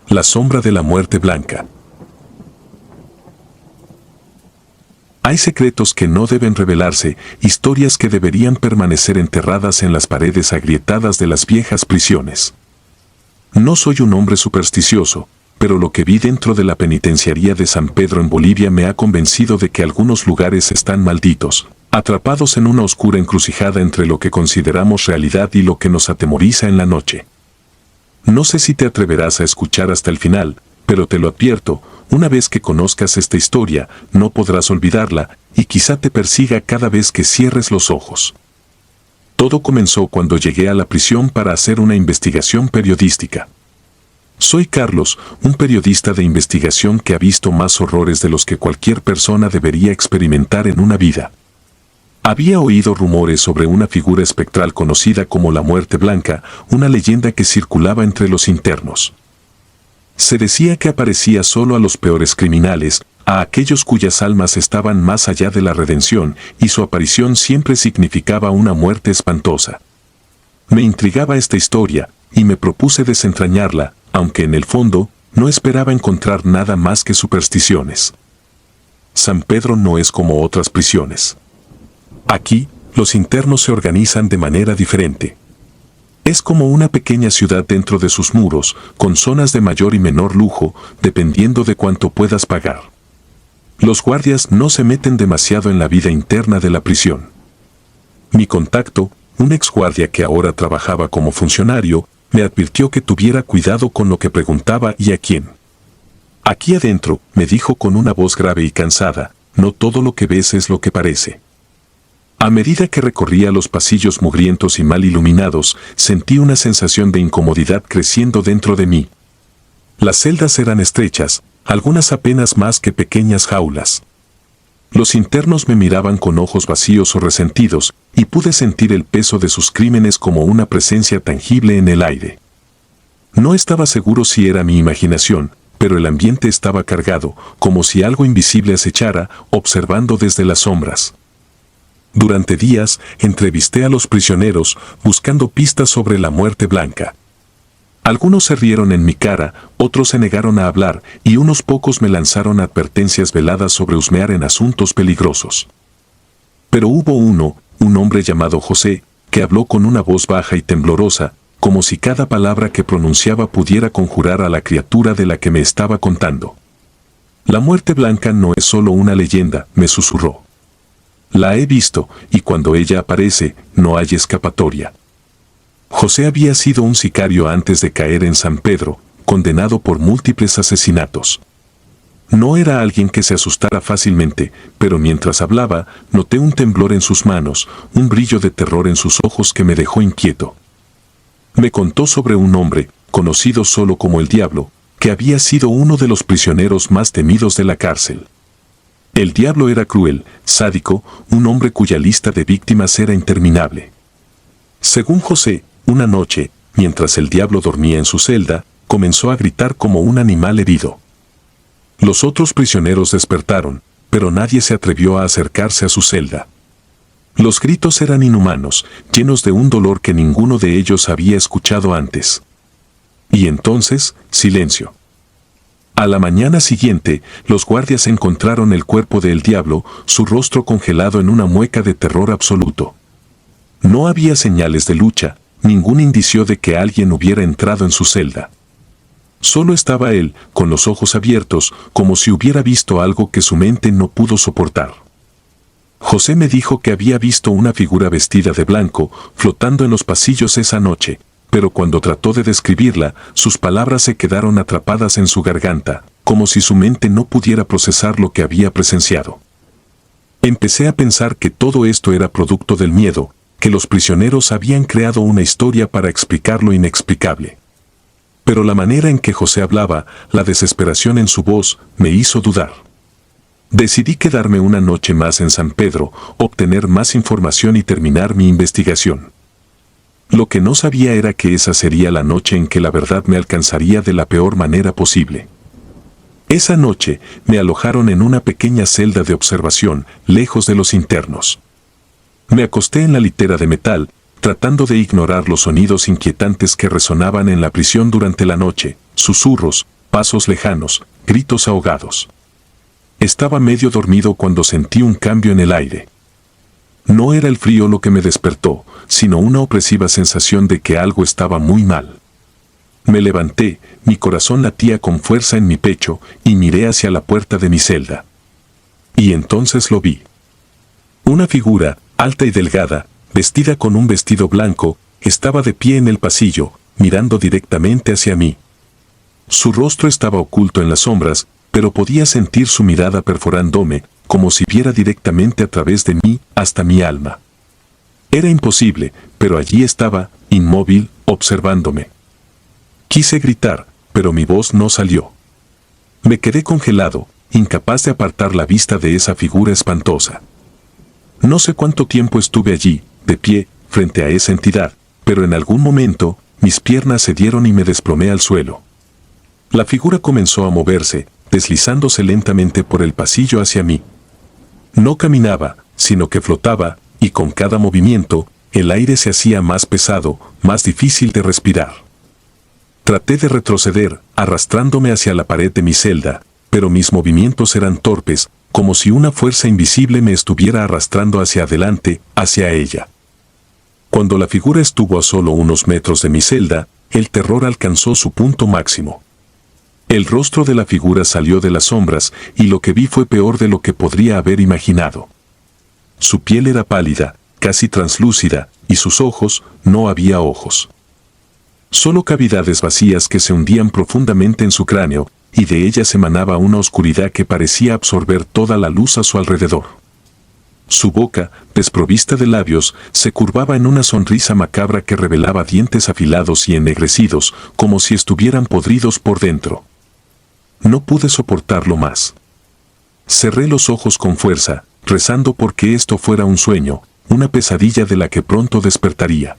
La sombra de la muerte blanca. Hay secretos que no deben revelarse, historias que deberían permanecer enterradas en las paredes agrietadas de las viejas prisiones. No soy un hombre supersticioso, pero lo que vi dentro de la penitenciaría de San Pedro en Bolivia me ha convencido de que algunos lugares están malditos, atrapados en una oscura encrucijada entre lo que consideramos realidad y lo que nos atemoriza en la noche. No sé si te atreverás a escuchar hasta el final, pero te lo advierto, una vez que conozcas esta historia, no podrás olvidarla, y quizá te persiga cada vez que cierres los ojos. Todo comenzó cuando llegué a la prisión para hacer una investigación periodística. Soy Carlos, un periodista de investigación que ha visto más horrores de los que cualquier persona debería experimentar en una vida. Había oído rumores sobre una figura espectral conocida como la Muerte Blanca, una leyenda que circulaba entre los internos. Se decía que aparecía solo a los peores criminales, a aquellos cuyas almas estaban más allá de la redención, y su aparición siempre significaba una muerte espantosa. Me intrigaba esta historia, y me propuse desentrañarla, aunque en el fondo, no esperaba encontrar nada más que supersticiones. San Pedro no es como otras prisiones. Aquí, los internos se organizan de manera diferente. Es como una pequeña ciudad dentro de sus muros, con zonas de mayor y menor lujo, dependiendo de cuánto puedas pagar. Los guardias no se meten demasiado en la vida interna de la prisión. Mi contacto, un exguardia que ahora trabajaba como funcionario, me advirtió que tuviera cuidado con lo que preguntaba y a quién. Aquí adentro, me dijo con una voz grave y cansada, no todo lo que ves es lo que parece. A medida que recorría los pasillos mugrientos y mal iluminados, sentí una sensación de incomodidad creciendo dentro de mí. Las celdas eran estrechas, algunas apenas más que pequeñas jaulas. Los internos me miraban con ojos vacíos o resentidos, y pude sentir el peso de sus crímenes como una presencia tangible en el aire. No estaba seguro si era mi imaginación, pero el ambiente estaba cargado, como si algo invisible acechara, observando desde las sombras. Durante días, entrevisté a los prisioneros, buscando pistas sobre la Muerte Blanca. Algunos se rieron en mi cara, otros se negaron a hablar, y unos pocos me lanzaron advertencias veladas sobre husmear en asuntos peligrosos. Pero hubo uno, un hombre llamado José, que habló con una voz baja y temblorosa, como si cada palabra que pronunciaba pudiera conjurar a la criatura de la que me estaba contando. La Muerte Blanca no es solo una leyenda, me susurró. La he visto, y cuando ella aparece, no hay escapatoria. José había sido un sicario antes de caer en San Pedro, condenado por múltiples asesinatos. No era alguien que se asustara fácilmente, pero mientras hablaba, noté un temblor en sus manos, un brillo de terror en sus ojos que me dejó inquieto. Me contó sobre un hombre, conocido solo como el Diablo, que había sido uno de los prisioneros más temidos de la cárcel. El Diablo era cruel, sádico, un hombre cuya lista de víctimas era interminable. Según José, una noche, mientras el Diablo dormía en su celda, comenzó a gritar como un animal herido. Los otros prisioneros despertaron, pero nadie se atrevió a acercarse a su celda. Los gritos eran inhumanos, llenos de un dolor que ninguno de ellos había escuchado antes. Y entonces, silencio. A la mañana siguiente, los guardias encontraron el cuerpo del Diablo, su rostro congelado en una mueca de terror absoluto. No había señales de lucha, ningún indicio de que alguien hubiera entrado en su celda. Solo estaba él, con los ojos abiertos, como si hubiera visto algo que su mente no pudo soportar. José me dijo que había visto una figura vestida de blanco, flotando en los pasillos esa noche, pero cuando trató de describirla, sus palabras se quedaron atrapadas en su garganta, como si su mente no pudiera procesar lo que había presenciado. Empecé a pensar que todo esto era producto del miedo, que los prisioneros habían creado una historia para explicar lo inexplicable. Pero la manera en que José hablaba, la desesperación en su voz, me hizo dudar. Decidí quedarme una noche más en San Pedro, obtener más información y terminar mi investigación. Lo que no sabía era que esa sería la noche en que la verdad me alcanzaría de la peor manera posible. Esa noche me alojaron en una pequeña celda de observación, lejos de los internos. Me acosté en la litera de metal, tratando de ignorar los sonidos inquietantes que resonaban en la prisión durante la noche, susurros, pasos lejanos, gritos ahogados. Estaba medio dormido cuando sentí un cambio en el aire. No era el frío lo que me despertó, sino una opresiva sensación de que algo estaba muy mal. Me levanté, mi corazón latía con fuerza en mi pecho y miré hacia la puerta de mi celda. Y entonces lo vi. Una figura, alta y delgada, vestida con un vestido blanco, estaba de pie en el pasillo, mirando directamente hacia mí. Su rostro estaba oculto en las sombras, pero podía sentir su mirada perforándome, como si viera directamente a través de mí hasta mi alma. Era imposible, pero allí estaba, inmóvil, observándome. Quise gritar, pero mi voz no salió. Me quedé congelado, incapaz de apartar la vista de esa figura espantosa. No sé cuánto tiempo estuve allí, de pie, frente a esa entidad, pero en algún momento, mis piernas cedieron y me desplomé al suelo. La figura comenzó a moverse, deslizándose lentamente por el pasillo hacia mí. No caminaba, sino que flotaba, y con cada movimiento, el aire se hacía más pesado, más difícil de respirar. Traté de retroceder, arrastrándome hacia la pared de mi celda, pero mis movimientos eran torpes, como si una fuerza invisible me estuviera arrastrando hacia adelante, hacia ella. Cuando la figura estuvo a solo unos metros de mi celda, el terror alcanzó su punto máximo. El rostro de la figura salió de las sombras, y lo que vi fue peor de lo que podría haber imaginado. Su piel era pálida, casi translúcida, y sus ojos, no había ojos. Solo cavidades vacías que se hundían profundamente en su cráneo, y de ellas emanaba una oscuridad que parecía absorber toda la luz a su alrededor. Su boca, desprovista de labios, se curvaba en una sonrisa macabra que revelaba dientes afilados y ennegrecidos, como si estuvieran podridos por dentro. No pude soportarlo más. Cerré los ojos con fuerza, rezando porque esto fuera un sueño, una pesadilla de la que pronto despertaría.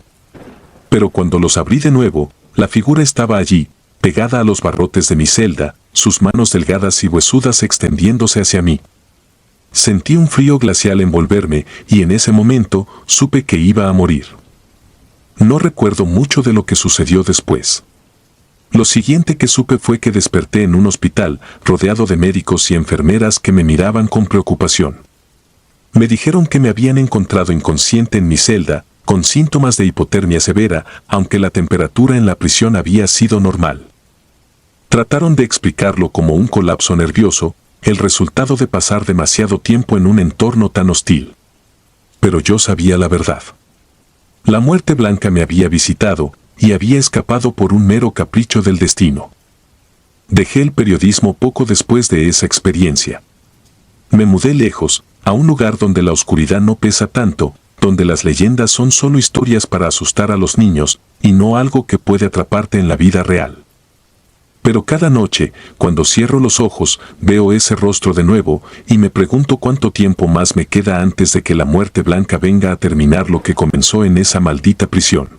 Pero cuando los abrí de nuevo, la figura estaba allí, pegada a los barrotes de mi celda, sus manos delgadas y huesudas extendiéndose hacia mí. Sentí un frío glacial envolverme y en ese momento supe que iba a morir. No recuerdo mucho de lo que sucedió después. Lo siguiente que supe fue que desperté en un hospital, rodeado de médicos y enfermeras que me miraban con preocupación. Me dijeron que me habían encontrado inconsciente en mi celda, con síntomas de hipotermia severa, aunque la temperatura en la prisión había sido normal. Trataron de explicarlo como un colapso nervioso, el resultado de pasar demasiado tiempo en un entorno tan hostil. Pero yo sabía la verdad. La muerte blanca me había visitado, y había escapado por un mero capricho del destino. Dejé el periodismo poco después de esa experiencia. Me mudé lejos, a un lugar donde la oscuridad no pesa tanto, donde las leyendas son solo historias para asustar a los niños, y no algo que puede atraparte en la vida real. Pero cada noche, cuando cierro los ojos, veo ese rostro de nuevo, y me pregunto cuánto tiempo más me queda antes de que la muerte blanca venga a terminar lo que comenzó en esa maldita prisión.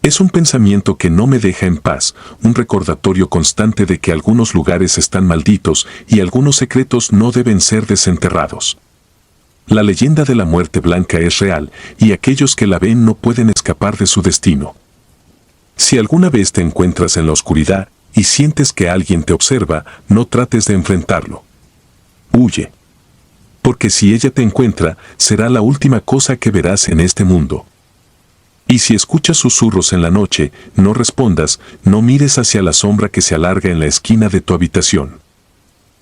Es un pensamiento que no me deja en paz, un recordatorio constante de que algunos lugares están malditos y algunos secretos no deben ser desenterrados. La leyenda de la muerte blanca es real, y aquellos que la ven no pueden escapar de su destino. Si alguna vez te encuentras en la oscuridad y sientes que alguien te observa, no trates de enfrentarlo. Huye. Porque si ella te encuentra, será la última cosa que verás en este mundo. Y si escuchas susurros en la noche, no respondas, no mires hacia la sombra que se alarga en la esquina de tu habitación.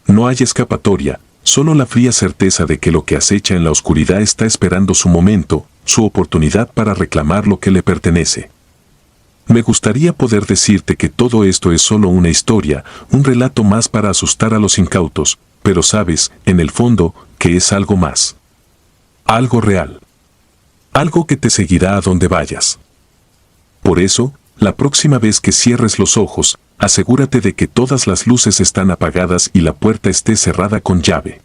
No hay escapatoria, solo la fría certeza de que lo que acecha en la oscuridad está esperando su momento, su oportunidad para reclamar lo que le pertenece. Me gustaría poder decirte que todo esto es solo una historia, un relato más para asustar a los incautos, pero sabes, en el fondo, que es algo más. Algo real. Algo que te seguirá a donde vayas. Por eso, la próxima vez que cierres los ojos, asegúrate de que todas las luces están apagadas y la puerta esté cerrada con llave.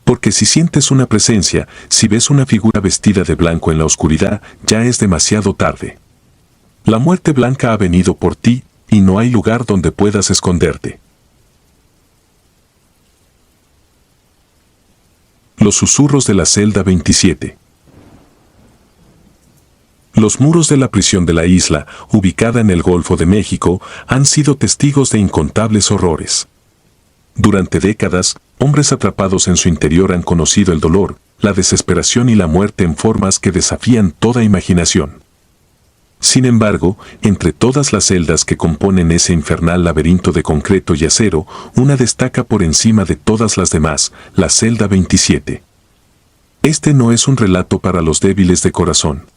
Porque si sientes una presencia, si ves una figura vestida de blanco en la oscuridad, ya es demasiado tarde. La muerte blanca ha venido por ti, y no hay lugar donde puedas esconderte. Los susurros de la celda 27. Los muros de la prisión de la isla, ubicada en el Golfo de México, han sido testigos de incontables horrores. Durante décadas, hombres atrapados en su interior han conocido el dolor, la desesperación y la muerte en formas que desafían toda imaginación. Sin embargo, entre todas las celdas que componen ese infernal laberinto de concreto y acero, una destaca por encima de todas las demás, la celda 27. Este no es un relato para los débiles de corazón.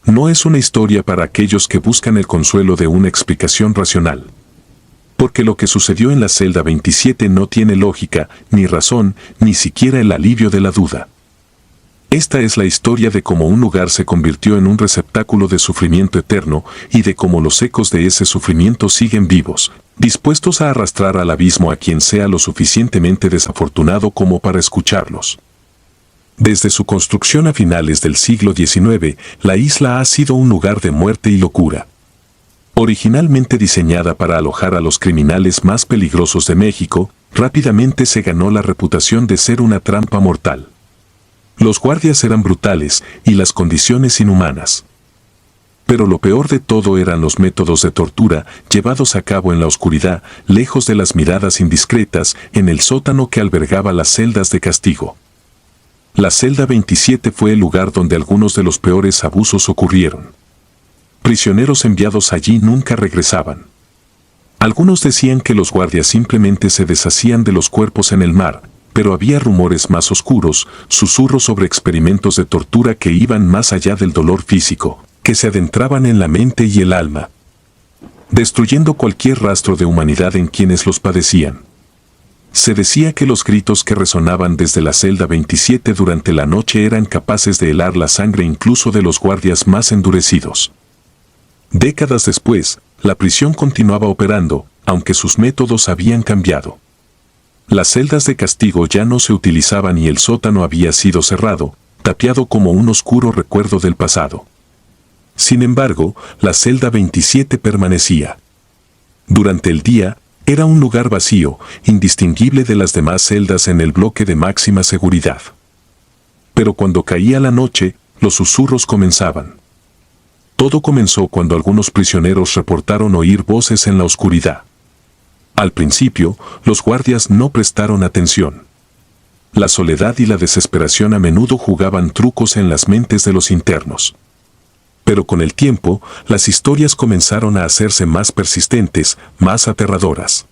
No es una historia para aquellos que buscan el consuelo de una explicación racional. Porque lo que sucedió en la celda 27 no tiene lógica, ni razón, ni siquiera el alivio de la duda. Esta es la historia de cómo un lugar se convirtió en un receptáculo de sufrimiento eterno y de cómo los ecos de ese sufrimiento siguen vivos, dispuestos a arrastrar al abismo a quien sea lo suficientemente desafortunado como para escucharlos. Desde su construcción a finales del siglo XIX, la isla ha sido un lugar de muerte y locura. Originalmente diseñada para alojar a los criminales más peligrosos de México, rápidamente se ganó la reputación de ser una trampa mortal. Los guardias eran brutales y las condiciones inhumanas. Pero lo peor de todo eran los métodos de tortura llevados a cabo en la oscuridad, lejos de las miradas indiscretas, en el sótano que albergaba las celdas de castigo. La celda 27 fue el lugar donde algunos de los peores abusos ocurrieron. Prisioneros enviados allí nunca regresaban. Algunos decían que los guardias simplemente se deshacían de los cuerpos en el mar, pero había rumores más oscuros, susurros sobre experimentos de tortura que iban más allá del dolor físico, que se adentraban en la mente y el alma, destruyendo cualquier rastro de humanidad en quienes los padecían. Se decía que los gritos que resonaban desde la celda 27 durante la noche eran capaces de helar la sangre incluso de los guardias más endurecidos. Décadas después, la prisión continuaba operando, aunque sus métodos habían cambiado. Las celdas de castigo ya no se utilizaban y el sótano había sido cerrado, tapiado como un oscuro recuerdo del pasado. Sin embargo, la celda 27 permanecía. Durante el día, era un lugar vacío, indistinguible de las demás celdas en el bloque de máxima seguridad. Pero cuando caía la noche, los susurros comenzaban. Todo comenzó cuando algunos prisioneros reportaron oír voces en la oscuridad. Al principio, los guardias no prestaron atención. La soledad y la desesperación a menudo jugaban trucos en las mentes de los internos. Pero con el tiempo, las historias comenzaron a hacerse más persistentes, más aterradoras.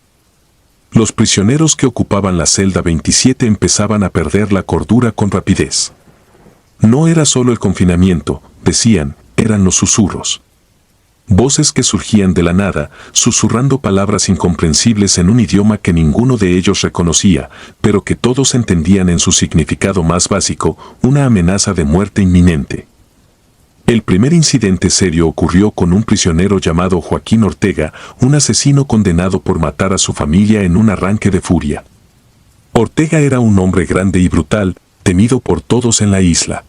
Los prisioneros que ocupaban la celda 27 empezaban a perder la cordura con rapidez. No era solo el confinamiento, decían, eran los susurros. Voces que surgían de la nada, susurrando palabras incomprensibles en un idioma que ninguno de ellos reconocía, pero que todos entendían en su significado más básico, una amenaza de muerte inminente. El primer incidente serio ocurrió con un prisionero llamado Joaquín Ortega, un asesino condenado por matar a su familia en un arranque de furia. Ortega era un hombre grande y brutal, temido por todos en la isla.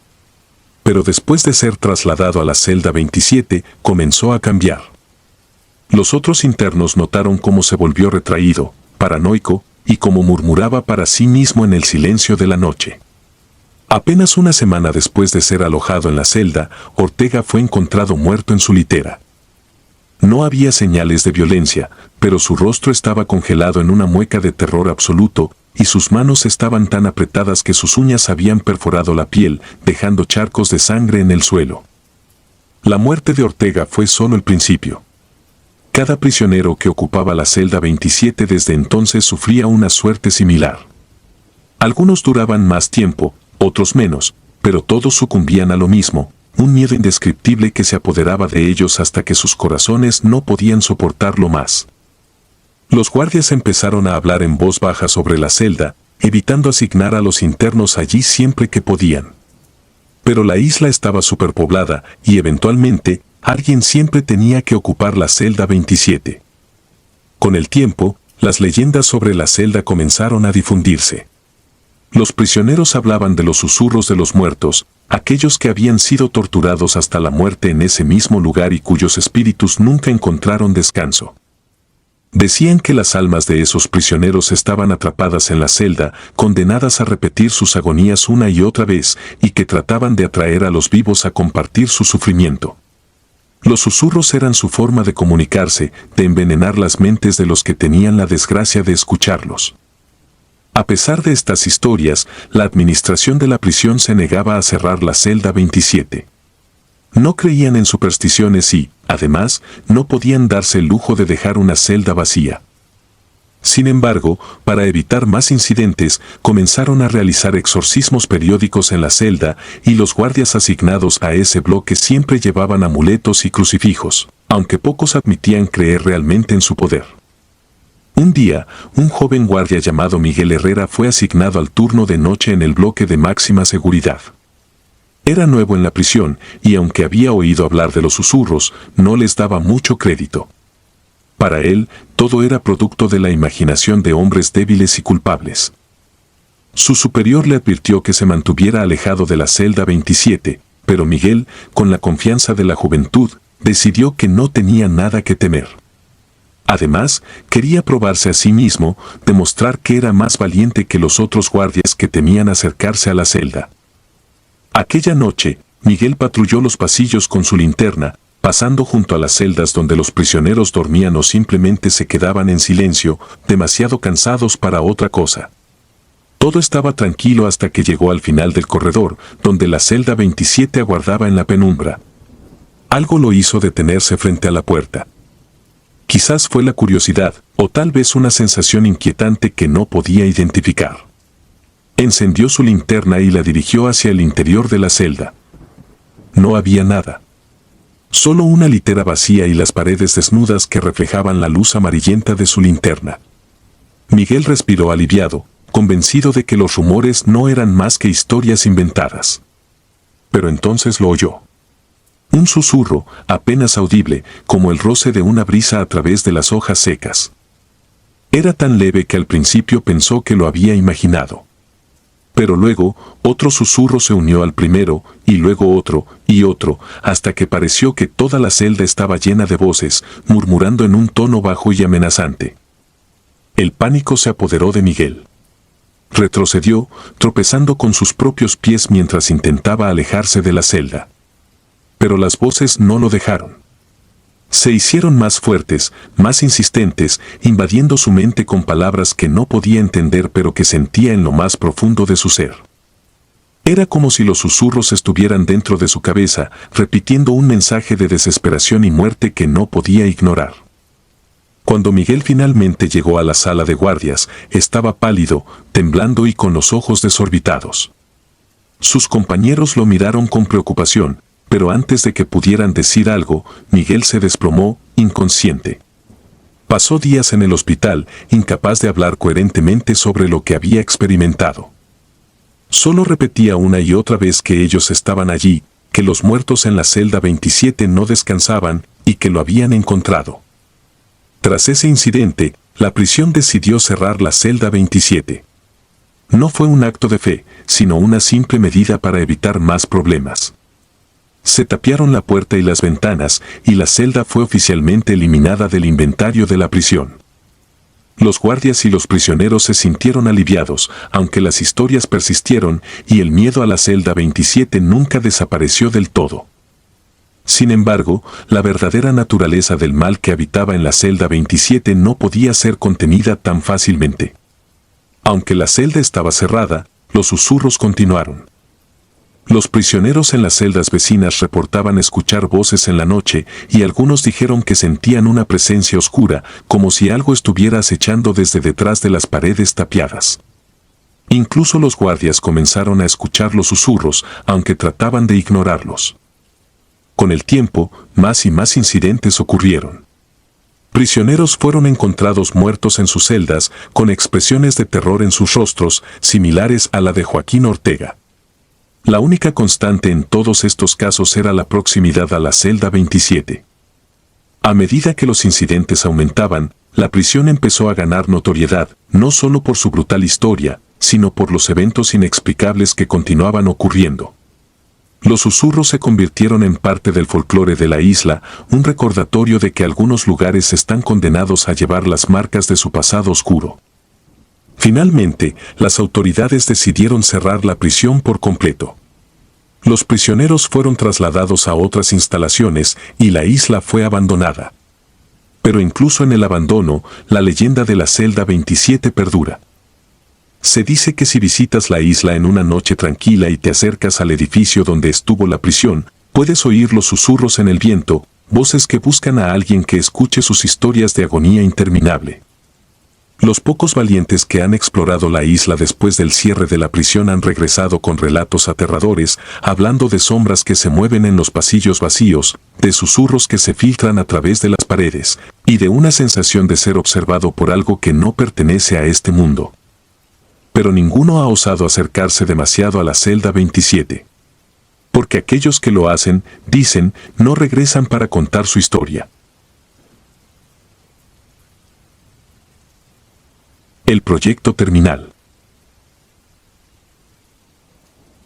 Pero después de ser trasladado a la celda 27, comenzó a cambiar. Los otros internos notaron cómo se volvió retraído, paranoico, y cómo murmuraba para sí mismo en el silencio de la noche. Apenas una semana después de ser alojado en la celda, Ortega fue encontrado muerto en su litera. No había señales de violencia, pero su rostro estaba congelado en una mueca de terror absoluto, y sus manos estaban tan apretadas que sus uñas habían perforado la piel, dejando charcos de sangre en el suelo. La muerte de Ortega fue solo el principio. Cada prisionero que ocupaba la celda 27 desde entonces sufría una suerte similar. Algunos duraban más tiempo, otros menos, pero todos sucumbían a lo mismo, un miedo indescriptible que se apoderaba de ellos hasta que sus corazones no podían soportarlo más. Los guardias empezaron a hablar en voz baja sobre la celda, evitando asignar a los internos allí siempre que podían. Pero la isla estaba superpoblada y eventualmente, alguien siempre tenía que ocupar la celda 27. Con el tiempo, las leyendas sobre la celda comenzaron a difundirse. Los prisioneros hablaban de los susurros de los muertos, aquellos que habían sido torturados hasta la muerte en ese mismo lugar y cuyos espíritus nunca encontraron descanso. Decían que las almas de esos prisioneros estaban atrapadas en la celda, condenadas a repetir sus agonías una y otra vez, y que trataban de atraer a los vivos a compartir su sufrimiento. Los susurros eran su forma de comunicarse, de envenenar las mentes de los que tenían la desgracia de escucharlos. A pesar de estas historias, la administración de la prisión se negaba a cerrar la celda 27. No creían en supersticiones y, además, no podían darse el lujo de dejar una celda vacía. Sin embargo, para evitar más incidentes, comenzaron a realizar exorcismos periódicos en la celda y los guardias asignados a ese bloque siempre llevaban amuletos y crucifijos, aunque pocos admitían creer realmente en su poder. Un día, un joven guardia llamado Miguel Herrera fue asignado al turno de noche en el bloque de máxima seguridad. Era nuevo en la prisión y aunque había oído hablar de los susurros, no les daba mucho crédito. Para él, todo era producto de la imaginación de hombres débiles y culpables. Su superior le advirtió que se mantuviera alejado de la celda 27, pero Miguel, con la confianza de la juventud, decidió que no tenía nada que temer. Además, quería probarse a sí mismo, demostrar que era más valiente que los otros guardias que temían acercarse a la celda. Aquella noche, Miguel patrulló los pasillos con su linterna, pasando junto a las celdas donde los prisioneros dormían o simplemente se quedaban en silencio, demasiado cansados para otra cosa. Todo estaba tranquilo hasta que llegó al final del corredor, donde la celda 27 aguardaba en la penumbra. Algo lo hizo detenerse frente a la puerta. Quizás fue la curiosidad, o tal vez una sensación inquietante que no podía identificar. Encendió su linterna y la dirigió hacia el interior de la celda. No había nada. Solo una litera vacía y las paredes desnudas que reflejaban la luz amarillenta de su linterna. Miguel respiró aliviado, convencido de que los rumores no eran más que historias inventadas. Pero entonces lo oyó. Un susurro, apenas audible, como el roce de una brisa a través de las hojas secas. Era tan leve que al principio pensó que lo había imaginado. Pero luego, otro susurro se unió al primero, y luego otro, y otro, hasta que pareció que toda la celda estaba llena de voces, murmurando en un tono bajo y amenazante. El pánico se apoderó de Miguel. Retrocedió, tropezando con sus propios pies mientras intentaba alejarse de la celda. Pero las voces no lo dejaron. Se hicieron más fuertes, más insistentes, invadiendo su mente con palabras que no podía entender pero que sentía en lo más profundo de su ser. Era como si los susurros estuvieran dentro de su cabeza, repitiendo un mensaje de desesperación y muerte que no podía ignorar. Cuando Miguel finalmente llegó a la sala de guardias, estaba pálido, temblando y con los ojos desorbitados. Sus compañeros lo miraron con preocupación, pero antes de que pudieran decir algo, Miguel se desplomó, inconsciente. Pasó días en el hospital, incapaz de hablar coherentemente sobre lo que había experimentado. Solo repetía una y otra vez que ellos estaban allí, que los muertos en la celda 27 no descansaban y que lo habían encontrado. Tras ese incidente, la prisión decidió cerrar la celda 27. No fue un acto de fe, sino una simple medida para evitar más problemas. Se tapiaron la puerta y las ventanas, y la celda fue oficialmente eliminada del inventario de la prisión. Los guardias y los prisioneros se sintieron aliviados, aunque las historias persistieron, y el miedo a la celda 27 nunca desapareció del todo. Sin embargo, la verdadera naturaleza del mal que habitaba en la celda 27 no podía ser contenida tan fácilmente. Aunque la celda estaba cerrada, los susurros continuaron. Los prisioneros en las celdas vecinas reportaban escuchar voces en la noche y algunos dijeron que sentían una presencia oscura, como si algo estuviera acechando desde detrás de las paredes tapiadas. Incluso los guardias comenzaron a escuchar los susurros, aunque trataban de ignorarlos. Con el tiempo, más y más incidentes ocurrieron. Prisioneros fueron encontrados muertos en sus celdas, con expresiones de terror en sus rostros, similares a la de Joaquín Ortega. La única constante en todos estos casos era la proximidad a la celda 27. A medida que los incidentes aumentaban, la prisión empezó a ganar notoriedad, no solo por su brutal historia, sino por los eventos inexplicables que continuaban ocurriendo. Los susurros se convirtieron en parte del folclore de la isla, un recordatorio de que algunos lugares están condenados a llevar las marcas de su pasado oscuro. Finalmente, las autoridades decidieron cerrar la prisión por completo. Los prisioneros fueron trasladados a otras instalaciones y la isla fue abandonada. Pero incluso en el abandono, la leyenda de la celda 27 perdura. Se dice que si visitas la isla en una noche tranquila y te acercas al edificio donde estuvo la prisión, puedes oír los susurros en el viento, voces que buscan a alguien que escuche sus historias de agonía interminable. Los pocos valientes que han explorado la isla después del cierre de la prisión han regresado con relatos aterradores, hablando de sombras que se mueven en los pasillos vacíos, de susurros que se filtran a través de las paredes, y de una sensación de ser observado por algo que no pertenece a este mundo. Pero ninguno ha osado acercarse demasiado a la celda 27. Porque aquellos que lo hacen, dicen, no regresan para contar su historia. El proyecto terminal.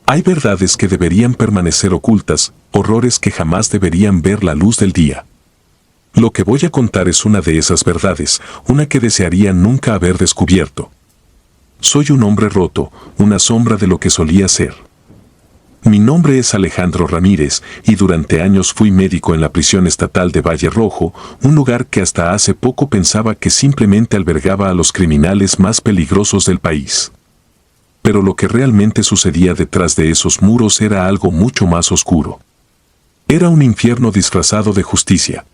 Hay verdades que deberían permanecer ocultas, horrores que jamás deberían ver la luz del día. Lo que voy a contar es una de esas verdades, una que desearía nunca haber descubierto. Soy un hombre roto, una sombra de lo que solía ser. Mi nombre es Alejandro Ramírez y durante años fui médico en la prisión estatal de Valle Rojo, un lugar que hasta hace poco pensaba que simplemente albergaba a los criminales más peligrosos del país. Pero lo que realmente sucedía detrás de esos muros era algo mucho más oscuro. Era un infierno disfrazado de justicia.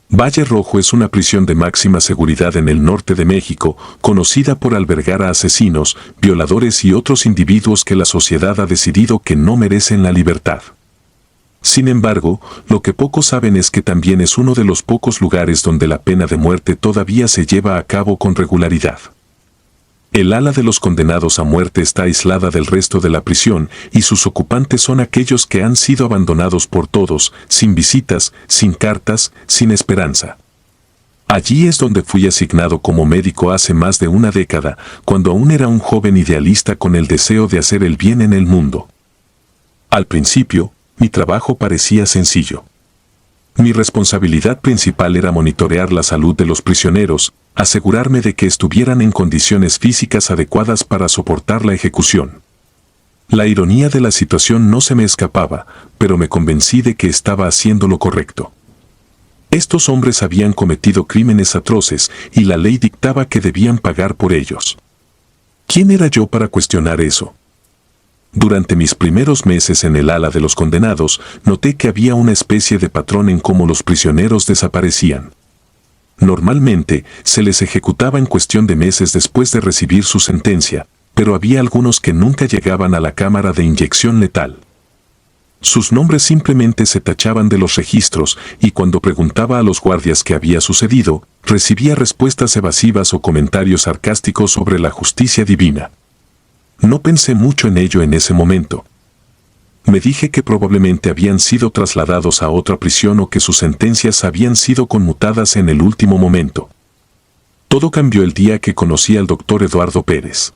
Valle Rojo es una prisión de máxima seguridad en el norte de México, conocida por albergar a asesinos, violadores y otros individuos que la sociedad ha decidido que no merecen la libertad. Sin embargo, lo que pocos saben es que también es uno de los pocos lugares donde la pena de muerte todavía se lleva a cabo con regularidad. El ala de los condenados a muerte está aislada del resto de la prisión y sus ocupantes son aquellos que han sido abandonados por todos, sin visitas, sin cartas, sin esperanza. Allí es donde fui asignado como médico hace más de una década, cuando aún era un joven idealista con el deseo de hacer el bien en el mundo. Al principio, mi trabajo parecía sencillo. Mi responsabilidad principal era monitorear la salud de los prisioneros, asegurarme de que estuvieran en condiciones físicas adecuadas para soportar la ejecución. La ironía de la situación no se me escapaba, pero me convencí de que estaba haciendo lo correcto. Estos hombres habían cometido crímenes atroces y la ley dictaba que debían pagar por ellos. ¿Quién era yo para cuestionar eso? Durante mis primeros meses en el ala de los condenados, noté que había una especie de patrón en cómo los prisioneros desaparecían. Normalmente, se les ejecutaba en cuestión de meses después de recibir su sentencia, pero había algunos que nunca llegaban a la cámara de inyección letal. Sus nombres simplemente se tachaban de los registros y cuando preguntaba a los guardias qué había sucedido, recibía respuestas evasivas o comentarios sarcásticos sobre la justicia divina. No pensé mucho en ello en ese momento. Me dije que probablemente habían sido trasladados a otra prisión o que sus sentencias habían sido conmutadas en el último momento. Todo cambió el día que conocí al doctor Eduardo Pérez.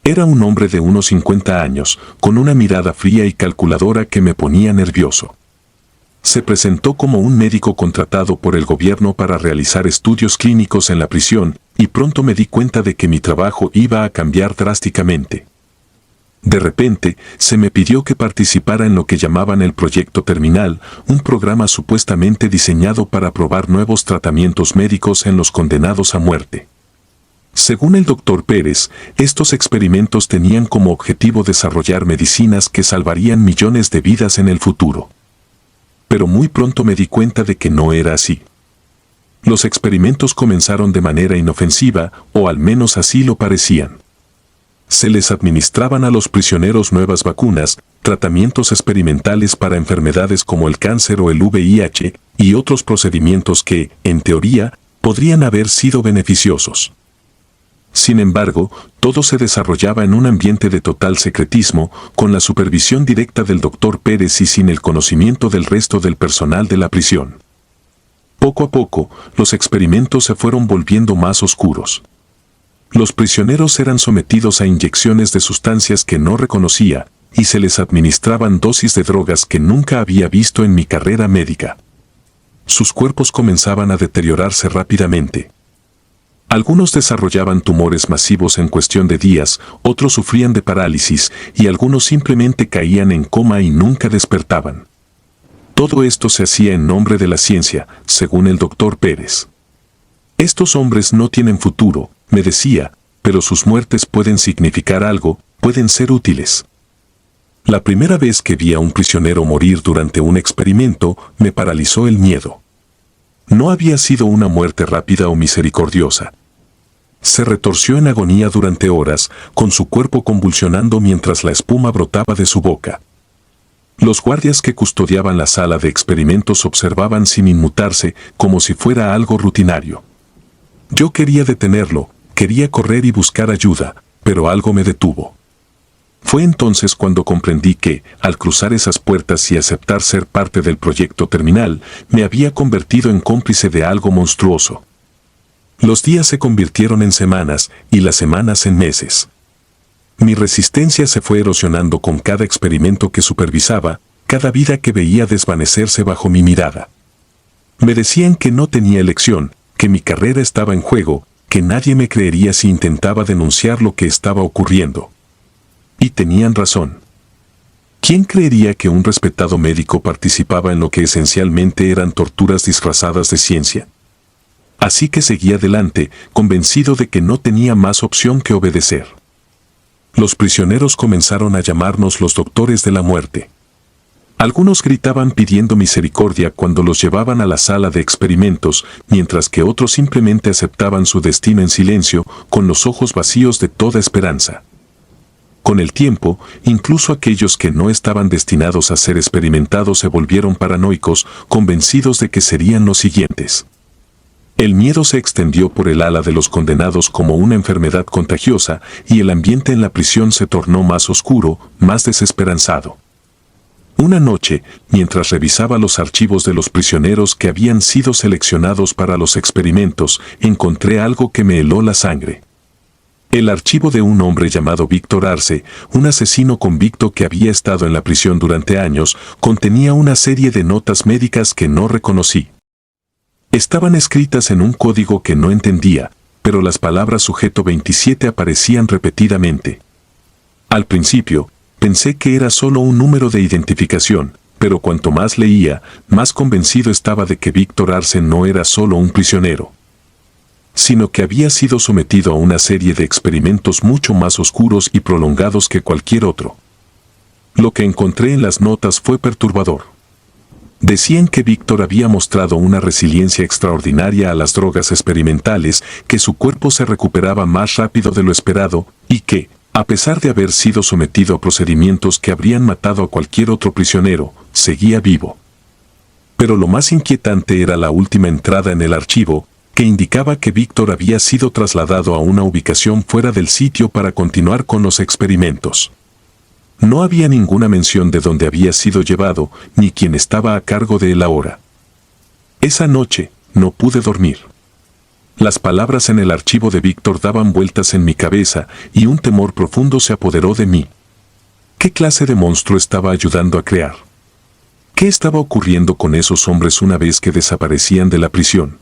Era un hombre de unos 50 años, con una mirada fría y calculadora que me ponía nervioso. Se presentó como un médico contratado por el gobierno para realizar estudios clínicos en la prisión, y pronto me di cuenta de que mi trabajo iba a cambiar drásticamente. De repente, se me pidió que participara en lo que llamaban el Proyecto Terminal, un programa supuestamente diseñado para probar nuevos tratamientos médicos en los condenados a muerte. Según el doctor Pérez, estos experimentos tenían como objetivo desarrollar medicinas que salvarían millones de vidas en el futuro. Pero muy pronto me di cuenta de que no era así. Los experimentos comenzaron de manera inofensiva, o al menos así lo parecían. Se les administraban a los prisioneros nuevas vacunas, tratamientos experimentales para enfermedades como el cáncer o el VIH, y otros procedimientos que, en teoría, podrían haber sido beneficiosos. Sin embargo, todo se desarrollaba en un ambiente de total secretismo, con la supervisión directa del doctor Pérez y sin el conocimiento del resto del personal de la prisión. Poco a poco, los experimentos se fueron volviendo más oscuros. Los prisioneros eran sometidos a inyecciones de sustancias que no reconocía, y se les administraban dosis de drogas que nunca había visto en mi carrera médica. Sus cuerpos comenzaban a deteriorarse rápidamente. Algunos desarrollaban tumores masivos en cuestión de días, otros sufrían de parálisis y algunos simplemente caían en coma y nunca despertaban. Todo esto se hacía en nombre de la ciencia, según el doctor Pérez. Estos hombres no tienen futuro, me decía, pero sus muertes pueden significar algo, pueden ser útiles. La primera vez que vi a un prisionero morir durante un experimento, me paralizó el miedo. No había sido una muerte rápida o misericordiosa. Se retorció en agonía durante horas, con su cuerpo convulsionando mientras la espuma brotaba de su boca. Los guardias que custodiaban la sala de experimentos observaban sin inmutarse, como si fuera algo rutinario. Yo quería detenerlo, quería correr y buscar ayuda, pero algo me detuvo. Fue entonces cuando comprendí que, al cruzar esas puertas y aceptar ser parte del proyecto terminal, me había convertido en cómplice de algo monstruoso. Los días se convirtieron en semanas y las semanas en meses. Mi resistencia se fue erosionando con cada experimento que supervisaba, cada vida que veía desvanecerse bajo mi mirada. Me decían que no tenía elección, que mi carrera estaba en juego, que nadie me creería si intentaba denunciar lo que estaba ocurriendo. Y tenían razón. ¿Quién creería que un respetado médico participaba en lo que esencialmente eran torturas disfrazadas de ciencia? Así que seguí adelante, convencido de que no tenía más opción que obedecer. Los prisioneros comenzaron a llamarnos los doctores de la muerte. Algunos gritaban pidiendo misericordia cuando los llevaban a la sala de experimentos, mientras que otros simplemente aceptaban su destino en silencio, con los ojos vacíos de toda esperanza. Con el tiempo, incluso aquellos que no estaban destinados a ser experimentados se volvieron paranoicos, convencidos de que serían los siguientes. El miedo se extendió por el ala de los condenados como una enfermedad contagiosa y el ambiente en la prisión se tornó más oscuro, más desesperanzado. Una noche, mientras revisaba los archivos de los prisioneros que habían sido seleccionados para los experimentos, encontré algo que me heló la sangre. El archivo de un hombre llamado Víctor Arce, un asesino convicto que había estado en la prisión durante años, contenía una serie de notas médicas que no reconocí. Estaban escritas en un código que no entendía, pero las palabras sujeto 27 aparecían repetidamente. Al principio, pensé que era solo un número de identificación, pero cuanto más leía, más convencido estaba de que Víctor Arce no era solo un prisionero, sino que había sido sometido a una serie de experimentos mucho más oscuros y prolongados que cualquier otro. Lo que encontré en las notas fue perturbador. Decían que Víctor había mostrado una resiliencia extraordinaria a las drogas experimentales, que su cuerpo se recuperaba más rápido de lo esperado, y que, a pesar de haber sido sometido a procedimientos que habrían matado a cualquier otro prisionero, seguía vivo. Pero lo más inquietante era la última entrada en el archivo, que indicaba que Víctor había sido trasladado a una ubicación fuera del sitio para continuar con los experimentos. No había ninguna mención de dónde había sido llevado, ni quién estaba a cargo de él ahora. Esa noche, no pude dormir. Las palabras en el archivo de Víctor daban vueltas en mi cabeza, y un temor profundo se apoderó de mí. ¿Qué clase de monstruo estaba ayudando a crear? ¿Qué estaba ocurriendo con esos hombres una vez que desaparecían de la prisión?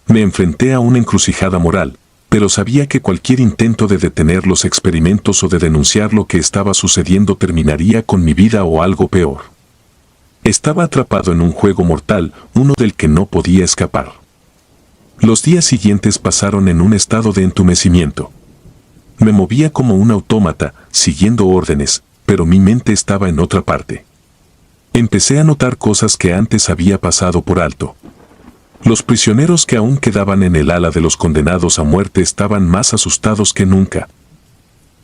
Me enfrenté a una encrucijada moral, pero sabía que cualquier intento de detener los experimentos o de denunciar lo que estaba sucediendo terminaría con mi vida o algo peor. Estaba atrapado en un juego mortal, uno del que no podía escapar. Los días siguientes pasaron en un estado de entumecimiento. Me movía como un autómata, siguiendo órdenes, pero mi mente estaba en otra parte. Empecé a notar cosas que antes había pasado por alto. Los prisioneros que aún quedaban en el ala de los condenados a muerte estaban más asustados que nunca.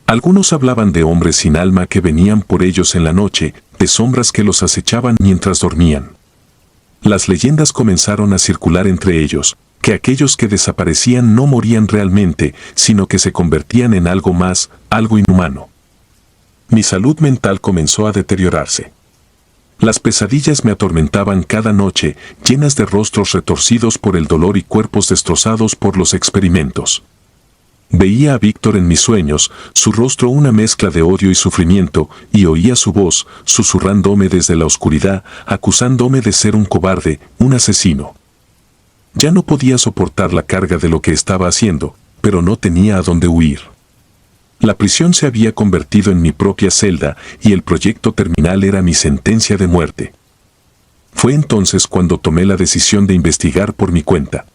Algunos hablaban de hombres sin alma que venían por ellos en la noche, de sombras que los acechaban mientras dormían. Las leyendas comenzaron a circular entre ellos, que aquellos que desaparecían no morían realmente, sino que se convertían en algo más, algo inhumano. Mi salud mental comenzó a deteriorarse. Las pesadillas me atormentaban cada noche, llenas de rostros retorcidos por el dolor y cuerpos destrozados por los experimentos. Veía a Víctor en mis sueños, su rostro una mezcla de odio y sufrimiento, y oía su voz, susurrándome desde la oscuridad, acusándome de ser un cobarde, un asesino. Ya no podía soportar la carga de lo que estaba haciendo, pero no tenía a dónde huir. La prisión se había convertido en mi propia celda, y el proyecto terminal era mi sentencia de muerte. Fue entonces cuando tomé la decisión de investigar por mi cuenta.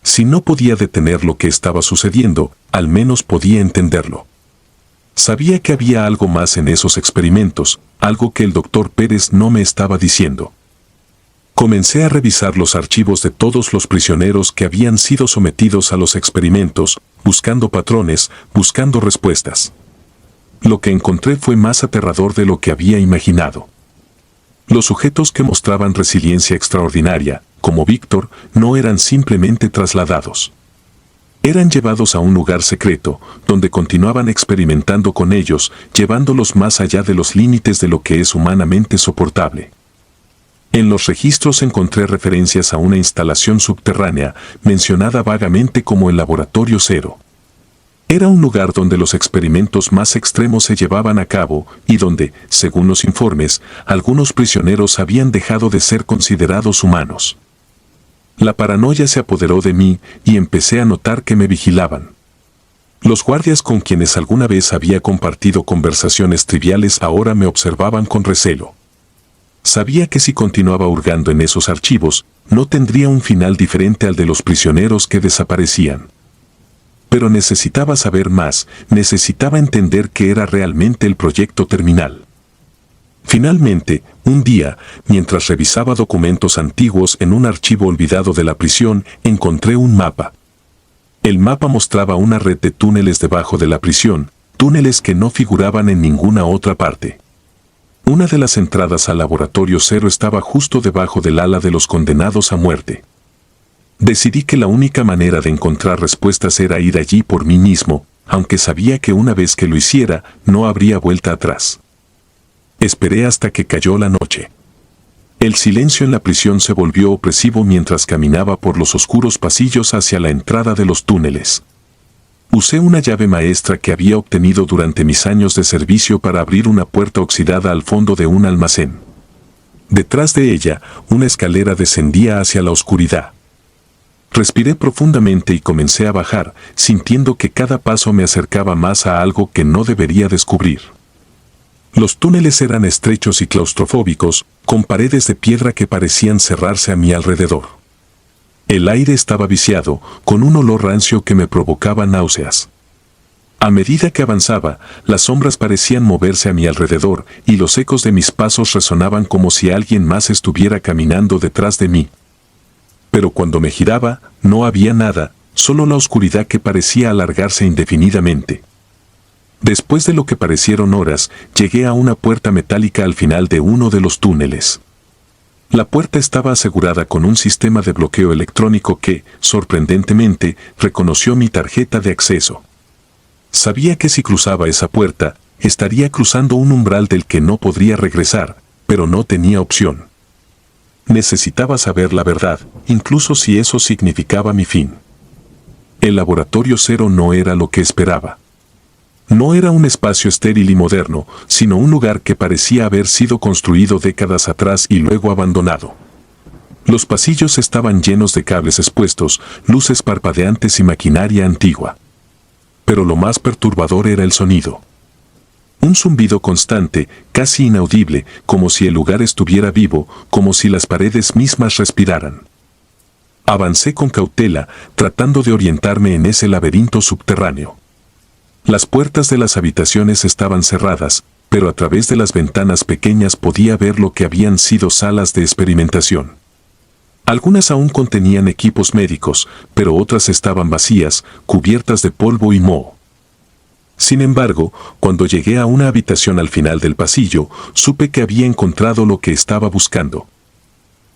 Si no podía detener lo que estaba sucediendo, al menos podía entenderlo. Sabía que había algo más en esos experimentos, algo que el doctor Pérez no me estaba diciendo. Comencé a revisar los archivos de todos los prisioneros que habían sido sometidos a los experimentos, buscando patrones, buscando respuestas. Lo que encontré fue más aterrador de lo que había imaginado. Los sujetos que mostraban resiliencia extraordinaria, como Víctor, no eran simplemente trasladados. Eran llevados a un lugar secreto, donde continuaban experimentando con ellos, llevándolos más allá de los límites de lo que es humanamente soportable. En los registros encontré referencias a una instalación subterránea, mencionada vagamente como el Laboratorio Cero. Era un lugar donde los experimentos más extremos se llevaban a cabo y donde, según los informes, algunos prisioneros habían dejado de ser considerados humanos. La paranoia se apoderó de mí y empecé a notar que me vigilaban. Los guardias con quienes alguna vez había compartido conversaciones triviales ahora me observaban con recelo. Sabía que si continuaba hurgando en esos archivos, no tendría un final diferente al de los prisioneros que desaparecían. Pero necesitaba saber más, necesitaba entender qué era realmente el proyecto terminal. Finalmente, un día, mientras revisaba documentos antiguos en un archivo olvidado de la prisión, encontré un mapa. El mapa mostraba una red de túneles debajo de la prisión, túneles que no figuraban en ninguna otra parte. Una de las entradas al Laboratorio Cero estaba justo debajo del ala de los condenados a muerte. Decidí que la única manera de encontrar respuestas era ir allí por mí mismo, aunque sabía que una vez que lo hiciera, no habría vuelta atrás. Esperé hasta que cayó la noche. El silencio en la prisión se volvió opresivo mientras caminaba por los oscuros pasillos hacia la entrada de los túneles. Usé una llave maestra que había obtenido durante mis años de servicio para abrir una puerta oxidada al fondo de un almacén. Detrás de ella, una escalera descendía hacia la oscuridad. Respiré profundamente y comencé a bajar, sintiendo que cada paso me acercaba más a algo que no debería descubrir. Los túneles eran estrechos y claustrofóbicos, con paredes de piedra que parecían cerrarse a mi alrededor. El aire estaba viciado, con un olor rancio que me provocaba náuseas. A medida que avanzaba, las sombras parecían moverse a mi alrededor y los ecos de mis pasos resonaban como si alguien más estuviera caminando detrás de mí. Pero cuando me giraba, no había nada, solo la oscuridad que parecía alargarse indefinidamente. Después de lo que parecieron horas, llegué a una puerta metálica al final de uno de los túneles. La puerta estaba asegurada con un sistema de bloqueo electrónico que, sorprendentemente, reconoció mi tarjeta de acceso. Sabía que si cruzaba esa puerta, estaría cruzando un umbral del que no podría regresar, pero no tenía opción. Necesitaba saber la verdad, incluso si eso significaba mi fin. El Laboratorio Cero no era lo que esperaba. No era un espacio estéril y moderno, sino un lugar que parecía haber sido construido décadas atrás y luego abandonado. Los pasillos estaban llenos de cables expuestos, luces parpadeantes y maquinaria antigua. Pero lo más perturbador era el sonido. Un zumbido constante, casi inaudible, como si el lugar estuviera vivo, como si las paredes mismas respiraran. Avancé con cautela, tratando de orientarme en ese laberinto subterráneo. Las puertas de las habitaciones estaban cerradas, pero a través de las ventanas pequeñas podía ver lo que habían sido salas de experimentación. Algunas aún contenían equipos médicos, pero otras estaban vacías, cubiertas de polvo y moho. Sin embargo, cuando llegué a una habitación al final del pasillo, supe que había encontrado lo que estaba buscando.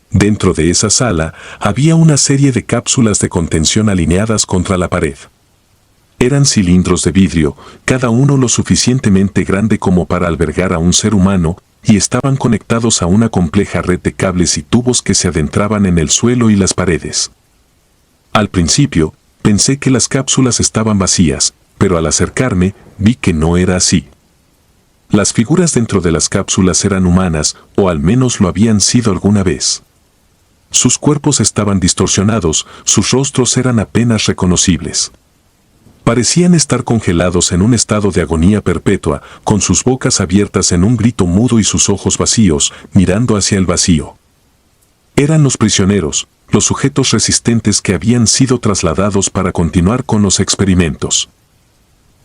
Dentro de esa sala, había una serie de cápsulas de contención alineadas contra la pared. Eran cilindros de vidrio, cada uno lo suficientemente grande como para albergar a un ser humano, y estaban conectados a una compleja red de cables y tubos que se adentraban en el suelo y las paredes. Al principio, Pensé que las cápsulas estaban vacías, pero al acercarme, vi que no era así. Las figuras dentro de las cápsulas eran humanas, o al menos lo habían sido alguna vez. Sus cuerpos estaban distorsionados, sus rostros eran apenas reconocibles. Parecían estar congelados en un estado de agonía perpetua, con sus bocas abiertas en un grito mudo y sus ojos vacíos, mirando hacia el vacío. Eran los prisioneros, los sujetos resistentes que habían sido trasladados para continuar con los experimentos.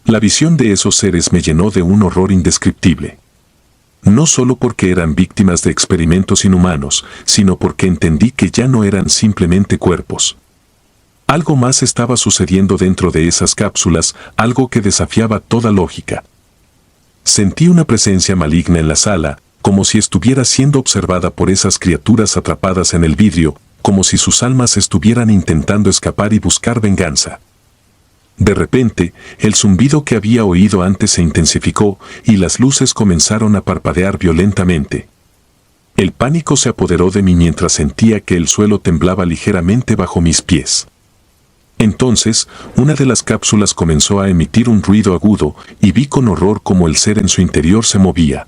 La visión de esos seres me llenó de un horror indescriptible. No solo porque eran víctimas de experimentos inhumanos, sino porque entendí que ya no eran simplemente cuerpos. Algo más estaba sucediendo dentro de esas cápsulas, algo que desafiaba toda lógica. Sentí una presencia maligna en la sala, como si estuviera siendo observada por esas criaturas atrapadas en el vidrio, como si sus almas estuvieran intentando escapar y buscar venganza. De repente, el zumbido que había oído antes se intensificó y las luces comenzaron a parpadear violentamente. El pánico se apoderó de mí mientras sentía que el suelo temblaba ligeramente bajo mis pies. Entonces, una de las cápsulas comenzó a emitir un ruido agudo y vi con horror cómo el ser en su interior se movía.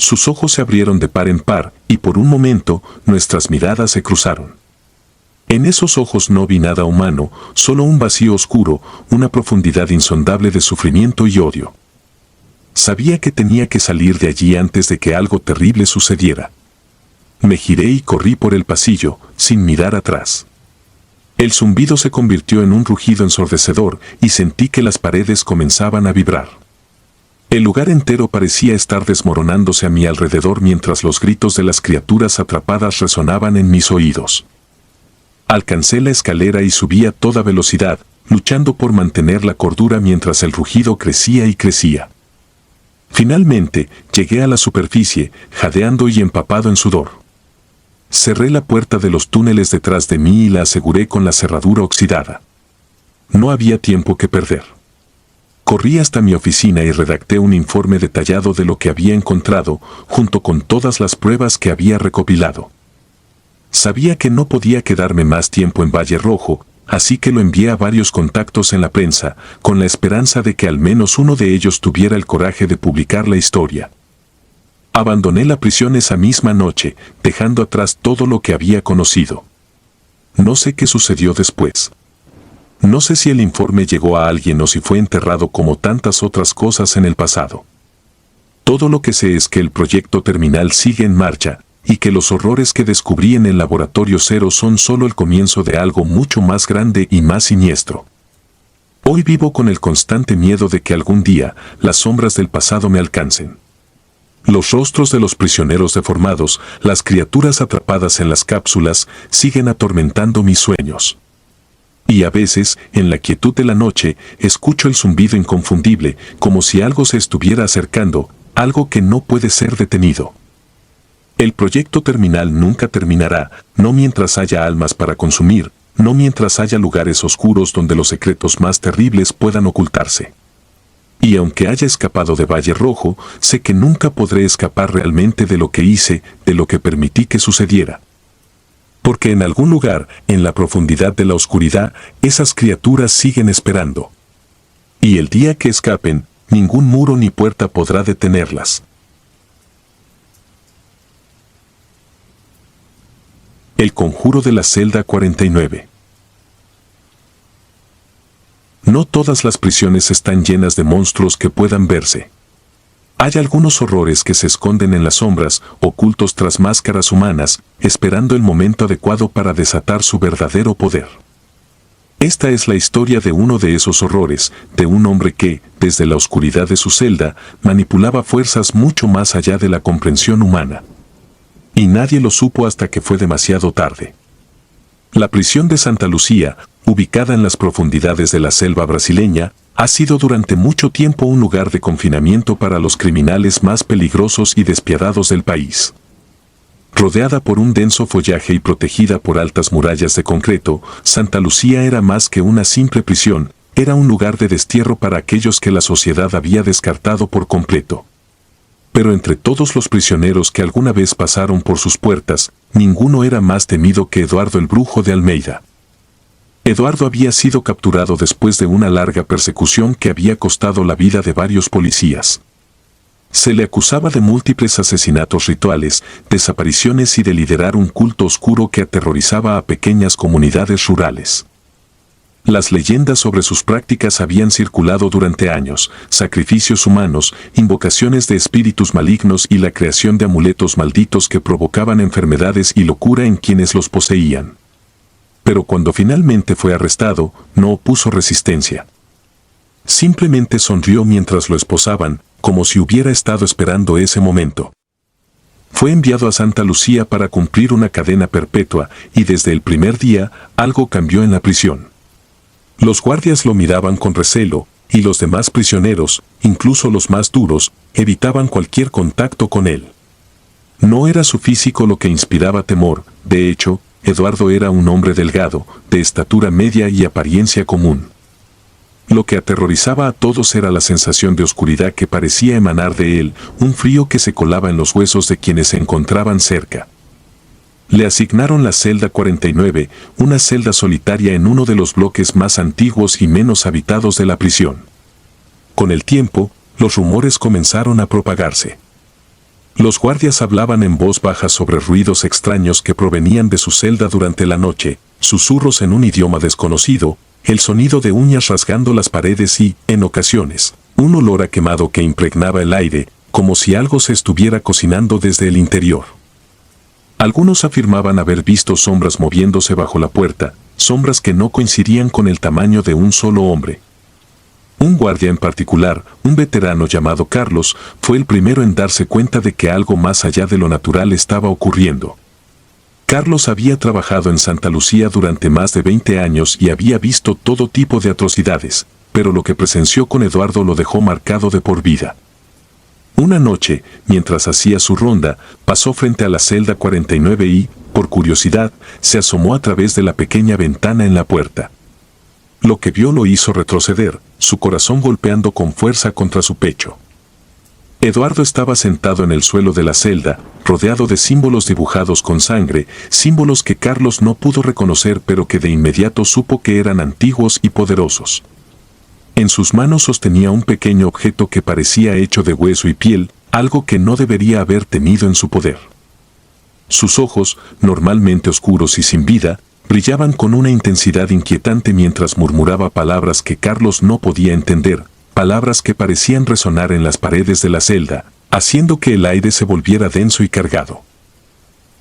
Sus ojos se abrieron de par en par y por un momento nuestras miradas se cruzaron. En esos ojos no vi nada humano, solo un vacío oscuro, una profundidad insondable de sufrimiento y odio. Sabía que tenía que salir de allí antes de que algo terrible sucediera. Me giré y corrí por el pasillo, sin mirar atrás. El zumbido se convirtió en un rugido ensordecedor y sentí que las paredes comenzaban a vibrar. El lugar entero parecía estar desmoronándose a mi alrededor mientras los gritos de las criaturas atrapadas resonaban en mis oídos. Alcancé la escalera y subí a toda velocidad, luchando por mantener la cordura mientras el rugido crecía y crecía. Finalmente, llegué a la superficie, jadeando y empapado en sudor. Cerré la puerta de los túneles detrás de mí y la aseguré con la cerradura oxidada. No había tiempo que perder. Corrí hasta mi oficina y redacté un informe detallado de lo que había encontrado, junto con todas las pruebas que había recopilado. Sabía que no podía quedarme más tiempo en Valle Rojo, así que lo envié a varios contactos en la prensa, con la esperanza de que al menos uno de ellos tuviera el coraje de publicar la historia. Abandoné la prisión esa misma noche, dejando atrás todo lo que había conocido. No sé qué sucedió después. No sé si el informe llegó a alguien o si fue enterrado como tantas otras cosas en el pasado. Todo lo que sé es que el proyecto terminal sigue en marcha, y que los horrores que descubrí en el laboratorio cero son solo el comienzo de algo mucho más grande y más siniestro. Hoy vivo con el constante miedo de que algún día las sombras del pasado me alcancen. Los rostros de los prisioneros deformados, las criaturas atrapadas en las cápsulas, siguen atormentando mis sueños. Y a veces, en la quietud de la noche, escucho el zumbido inconfundible, como si algo se estuviera acercando, algo que no puede ser detenido. El proyecto terminal nunca terminará, no mientras haya almas para consumir, no mientras haya lugares oscuros donde los secretos más terribles puedan ocultarse. Y aunque haya escapado de Valle Rojo, sé que nunca podré escapar realmente de lo que hice, de lo que permití que sucediera. Porque en algún lugar, en la profundidad de la oscuridad, esas criaturas siguen esperando. Y el día que escapen, ningún muro ni puerta podrá detenerlas. El conjuro de la celda 49. No todas las prisiones están llenas de monstruos que puedan verse. Hay algunos horrores que se esconden en las sombras, ocultos tras máscaras humanas, esperando el momento adecuado para desatar su verdadero poder. Esta es la historia de uno de esos horrores, de un hombre que, desde la oscuridad de su celda, manipulaba fuerzas mucho más allá de la comprensión humana. Y nadie lo supo hasta que fue demasiado tarde. La prisión de Santa Lucía, ubicada en las profundidades de la selva brasileña, ha sido durante mucho tiempo un lugar de confinamiento para los criminales más peligrosos y despiadados del país. Rodeada por un denso follaje y protegida por altas murallas de concreto, Santa Lucía era más que una simple prisión, era un lugar de destierro para aquellos que la sociedad había descartado por completo. Pero entre todos los prisioneros que alguna vez pasaron por sus puertas, ninguno era más temido que Eduardo el Brujo de Almeida. Eduardo había sido capturado después de una larga persecución que había costado la vida de varios policías. Se le acusaba de múltiples asesinatos rituales, desapariciones y de liderar un culto oscuro que aterrorizaba a pequeñas comunidades rurales. Las leyendas sobre sus prácticas habían circulado durante años: sacrificios humanos, invocaciones de espíritus malignos y la creación de amuletos malditos que provocaban enfermedades y locura en quienes los poseían. Pero cuando finalmente fue arrestado, no opuso resistencia. Simplemente sonrió mientras lo esposaban, como si hubiera estado esperando ese momento. Fue enviado a Santa Lucía para cumplir una cadena perpetua, y desde el primer día, algo cambió en la prisión. Los guardias lo miraban con recelo, y los demás prisioneros, incluso los más duros, evitaban cualquier contacto con él. No era su físico lo que inspiraba temor. De hecho, Eduardo era un hombre delgado, de estatura media y apariencia común. Lo que aterrorizaba a todos era la sensación de oscuridad que parecía emanar de él, un frío que se colaba en los huesos de quienes se encontraban cerca. Le asignaron la celda 49, una celda solitaria en uno de los bloques más antiguos y menos habitados de la prisión. Con el tiempo, los rumores comenzaron a propagarse. Los guardias hablaban en voz baja sobre ruidos extraños que provenían de su celda durante la noche, susurros en un idioma desconocido, el sonido de uñas rasgando las paredes y, en ocasiones, un olor a quemado que impregnaba el aire, como si algo se estuviera cocinando desde el interior. Algunos afirmaban haber visto sombras moviéndose bajo la puerta, sombras que no coincidían con el tamaño de un solo hombre. Un guardia en particular, un veterano llamado Carlos, fue el primero en darse cuenta de que algo más allá de lo natural estaba ocurriendo. Carlos había trabajado en Santa Lucía durante más de 20 años y había visto todo tipo de atrocidades, pero lo que presenció con Eduardo lo dejó marcado de por vida. Una noche, mientras hacía su ronda, pasó frente a la celda 49 y, por curiosidad, se asomó a través de la pequeña ventana en la puerta. Lo que vio lo hizo retroceder, su corazón golpeando con fuerza contra su pecho. Eduardo estaba sentado en el suelo de la celda, rodeado de símbolos dibujados con sangre, símbolos que Carlos no pudo reconocer pero que de inmediato supo que eran antiguos y poderosos. En sus manos sostenía un pequeño objeto que parecía hecho de hueso y piel, algo que no debería haber tenido en su poder. Sus ojos, normalmente oscuros y sin vida, brillaban con una intensidad inquietante mientras murmuraba palabras que Carlos no podía entender, palabras que parecían resonar en las paredes de la celda, haciendo que el aire se volviera denso y cargado.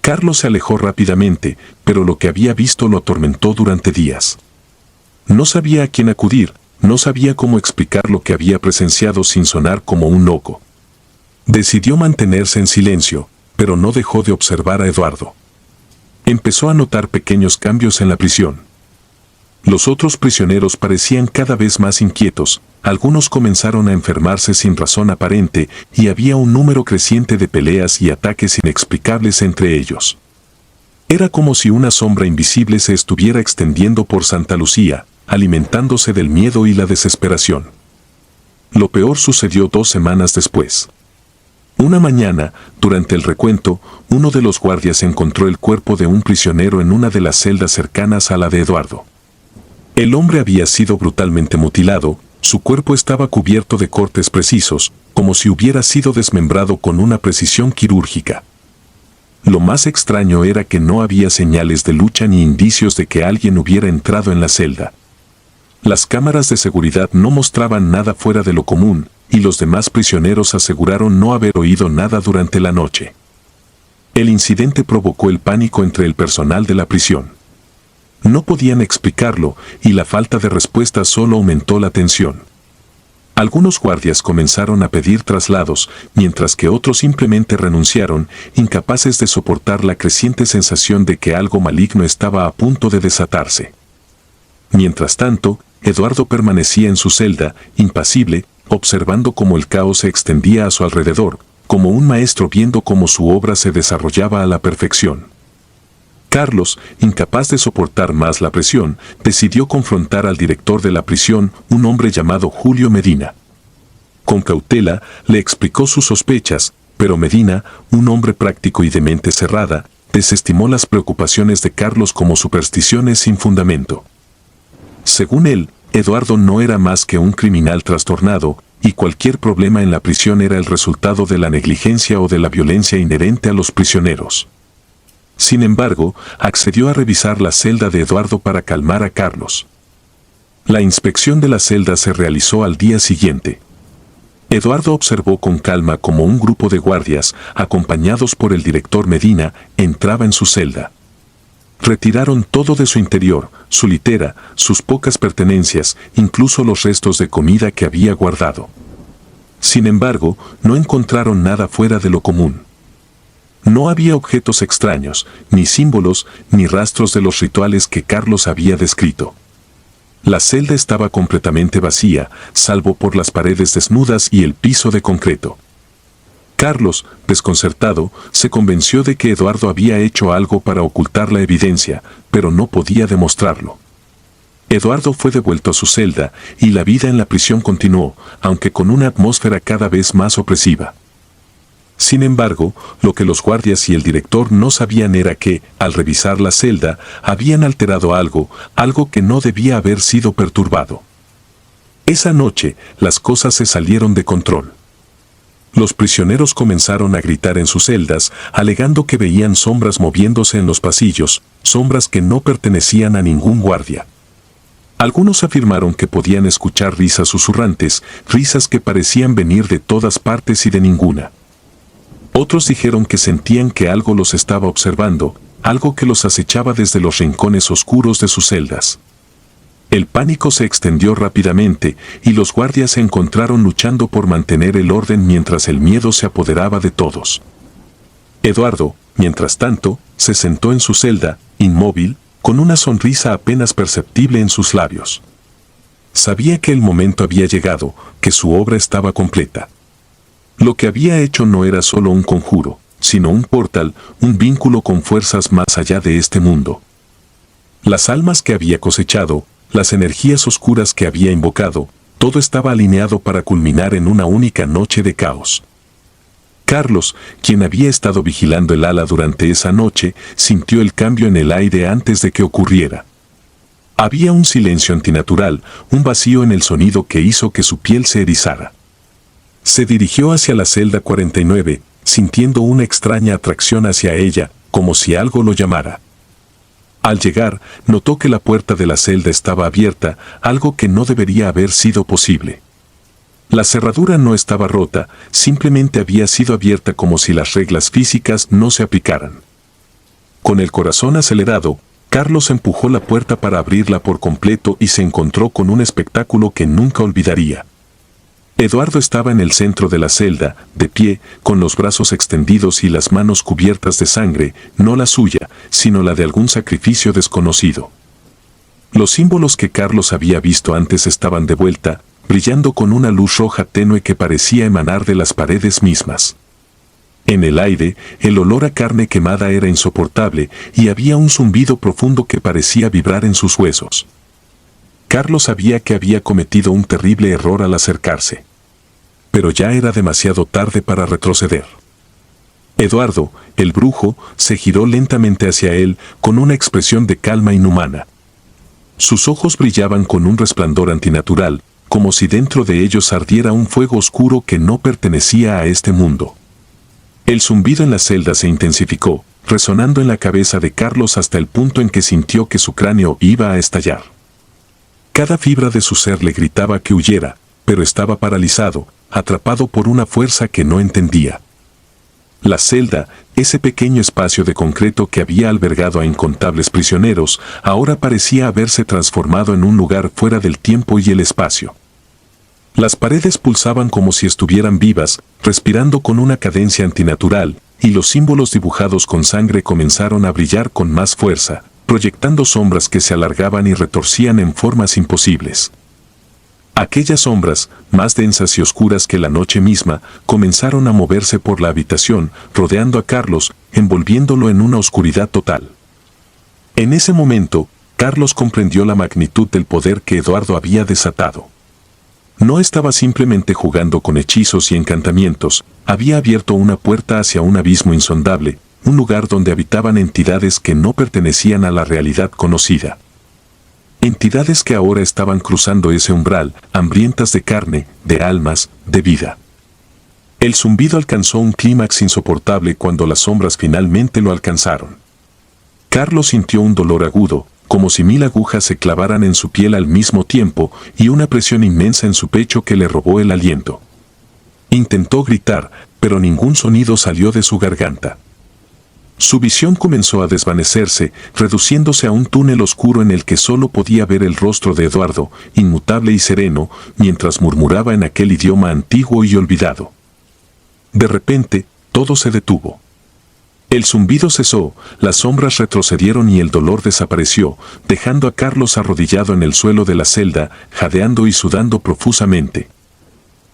Carlos se alejó rápidamente, pero lo que había visto lo atormentó durante días. No sabía a quién acudir, no sabía cómo explicar lo que había presenciado sin sonar como un loco. Decidió mantenerse en silencio, pero no dejó de observar a Eduardo. Empezó a notar pequeños cambios en la prisión. Los otros prisioneros parecían cada vez más inquietos, algunos comenzaron a enfermarse sin razón aparente y había un número creciente de peleas y ataques inexplicables entre ellos. Era como si una sombra invisible se estuviera extendiendo por Santa Lucía, alimentándose del miedo y la desesperación. Lo peor sucedió 2 semanas después. Una mañana, durante el recuento, uno de los guardias encontró el cuerpo de un prisionero en una de las celdas cercanas a la de Eduardo. El hombre había sido brutalmente mutilado, su cuerpo estaba cubierto de cortes precisos, como si hubiera sido desmembrado con una precisión quirúrgica. Lo más extraño era que no había señales de lucha ni indicios de que alguien hubiera entrado en la celda. Las cámaras de seguridad no mostraban nada fuera de lo común, y los demás prisioneros aseguraron no haber oído nada durante la noche. El incidente provocó el pánico entre el personal de la prisión. No podían explicarlo, y la falta de respuesta solo aumentó la tensión. Algunos guardias comenzaron a pedir traslados, mientras que otros simplemente renunciaron, incapaces de soportar la creciente sensación de que algo maligno estaba a punto de desatarse. Mientras tanto, Eduardo permanecía en su celda, impasible, observando cómo el caos se extendía a su alrededor, como un maestro viendo cómo su obra se desarrollaba a la perfección. Carlos, incapaz de soportar más la presión, decidió confrontar al director de la prisión, un hombre llamado Julio Medina. Con cautela, le explicó sus sospechas, pero Medina, un hombre práctico y de mente cerrada, desestimó las preocupaciones de Carlos como supersticiones sin fundamento. Según él, Eduardo no era más que un criminal trastornado, y cualquier problema en la prisión era el resultado de la negligencia o de la violencia inherente a los prisioneros. Sin embargo, accedió a revisar la celda de Eduardo para calmar a Carlos. La inspección de la celda se realizó al día siguiente. Eduardo observó con calma cómo un grupo de guardias, acompañados por el director Medina, entraba en su celda. Retiraron todo de su interior, su litera, sus pocas pertenencias, incluso los restos de comida que había guardado. Sin embargo, no encontraron nada fuera de lo común. No había objetos extraños, ni símbolos, ni rastros de los rituales que Carlos había descrito. La celda estaba completamente vacía, salvo por las paredes desnudas y el piso de concreto. Carlos, desconcertado, se convenció de que Eduardo había hecho algo para ocultar la evidencia, pero no podía demostrarlo. Eduardo fue devuelto a su celda, y la vida en la prisión continuó, aunque con una atmósfera cada vez más opresiva. Sin embargo, lo que los guardias y el director no sabían era que, al revisar la celda, habían alterado algo que no debía haber sido perturbado. Esa noche, las cosas se salieron de control. Los prisioneros comenzaron a gritar en sus celdas, alegando que veían sombras moviéndose en los pasillos, sombras que no pertenecían a ningún guardia. Algunos afirmaron que podían escuchar risas susurrantes, risas que parecían venir de todas partes y de ninguna. Otros dijeron que sentían que algo los estaba observando, algo que los acechaba desde los rincones oscuros de sus celdas. El pánico se extendió rápidamente, y los guardias se encontraron luchando por mantener el orden mientras el miedo se apoderaba de todos. Eduardo, mientras tanto, se sentó en su celda, inmóvil, con una sonrisa apenas perceptible en sus labios. Sabía que el momento había llegado, que su obra estaba completa. Lo que había hecho no era solo un conjuro, sino un portal, un vínculo con fuerzas más allá de este mundo. Las almas que había cosechado, las energías oscuras que había invocado, todo estaba alineado para culminar en una única noche de caos. Carlos, quien había estado vigilando el ala durante esa noche, sintió el cambio en el aire antes de que ocurriera. Había un silencio antinatural, un vacío en el sonido que hizo que su piel se erizara. Se dirigió hacia la celda 49, sintiendo una extraña atracción hacia ella, como si algo lo llamara. Al llegar, notó que la puerta de la celda estaba abierta, algo que no debería haber sido posible. La cerradura no estaba rota, simplemente había sido abierta como si las reglas físicas no se aplicaran. Con el corazón acelerado, Carlos empujó la puerta para abrirla por completo y se encontró con un espectáculo que nunca olvidaría. Eduardo estaba en el centro de la celda, de pie, con los brazos extendidos y las manos cubiertas de sangre, no la suya, sino la de algún sacrificio desconocido. Los símbolos que Carlos había visto antes estaban de vuelta, brillando con una luz roja tenue que parecía emanar de las paredes mismas. En el aire, el olor a carne quemada era insoportable y había un zumbido profundo que parecía vibrar en sus huesos. Carlos sabía que había cometido un terrible error al acercarse. Pero ya era demasiado tarde para retroceder. Eduardo, el brujo, se giró lentamente hacia él con una expresión de calma inhumana. Sus ojos brillaban con un resplandor antinatural, como si dentro de ellos ardiera un fuego oscuro que no pertenecía a este mundo. El zumbido en la celda se intensificó, resonando en la cabeza de Carlos hasta el punto en que sintió que su cráneo iba a estallar. Cada fibra de su ser le gritaba que huyera, pero estaba paralizado, atrapado por una fuerza que no entendía. La celda, ese pequeño espacio de concreto que había albergado a incontables prisioneros, ahora parecía haberse transformado en un lugar fuera del tiempo y el espacio. Las paredes pulsaban como si estuvieran vivas, respirando con una cadencia antinatural, y los símbolos dibujados con sangre comenzaron a brillar con más fuerza, proyectando sombras que se alargaban y retorcían en formas imposibles. Aquellas sombras, más densas y oscuras que la noche misma, comenzaron a moverse por la habitación, rodeando a Carlos, envolviéndolo en una oscuridad total. En ese momento, Carlos comprendió la magnitud del poder que Eduardo había desatado. No estaba simplemente jugando con hechizos y encantamientos, había abierto una puerta hacia un abismo insondable, un lugar donde habitaban entidades que no pertenecían a la realidad conocida. Entidades que ahora estaban cruzando ese umbral, hambrientas de carne, de almas, de vida. El zumbido alcanzó un clímax insoportable cuando las sombras finalmente lo alcanzaron. Carlos sintió un dolor agudo, como si 1000 agujas se clavaran en su piel al mismo tiempo, y una presión inmensa en su pecho que le robó el aliento. Intentó gritar, pero ningún sonido salió de su garganta. Su visión comenzó a desvanecerse, reduciéndose a un túnel oscuro en el que solo podía ver el rostro de Eduardo, inmutable y sereno, mientras murmuraba en aquel idioma antiguo y olvidado. De repente, todo se detuvo. El zumbido cesó, las sombras retrocedieron y el dolor desapareció, dejando a Carlos arrodillado en el suelo de la celda, jadeando y sudando profusamente.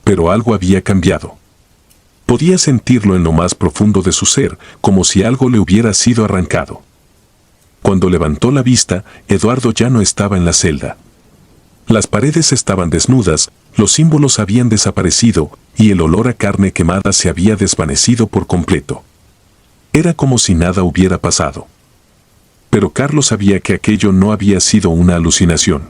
Pero algo había cambiado. Podía sentirlo en lo más profundo de su ser, como si algo le hubiera sido arrancado. Cuando levantó la vista, Eduardo ya no estaba en la celda. Las paredes estaban desnudas, los símbolos habían desaparecido, y el olor a carne quemada se había desvanecido por completo. Era como si nada hubiera pasado. Pero Carlos sabía que aquello no había sido una alucinación.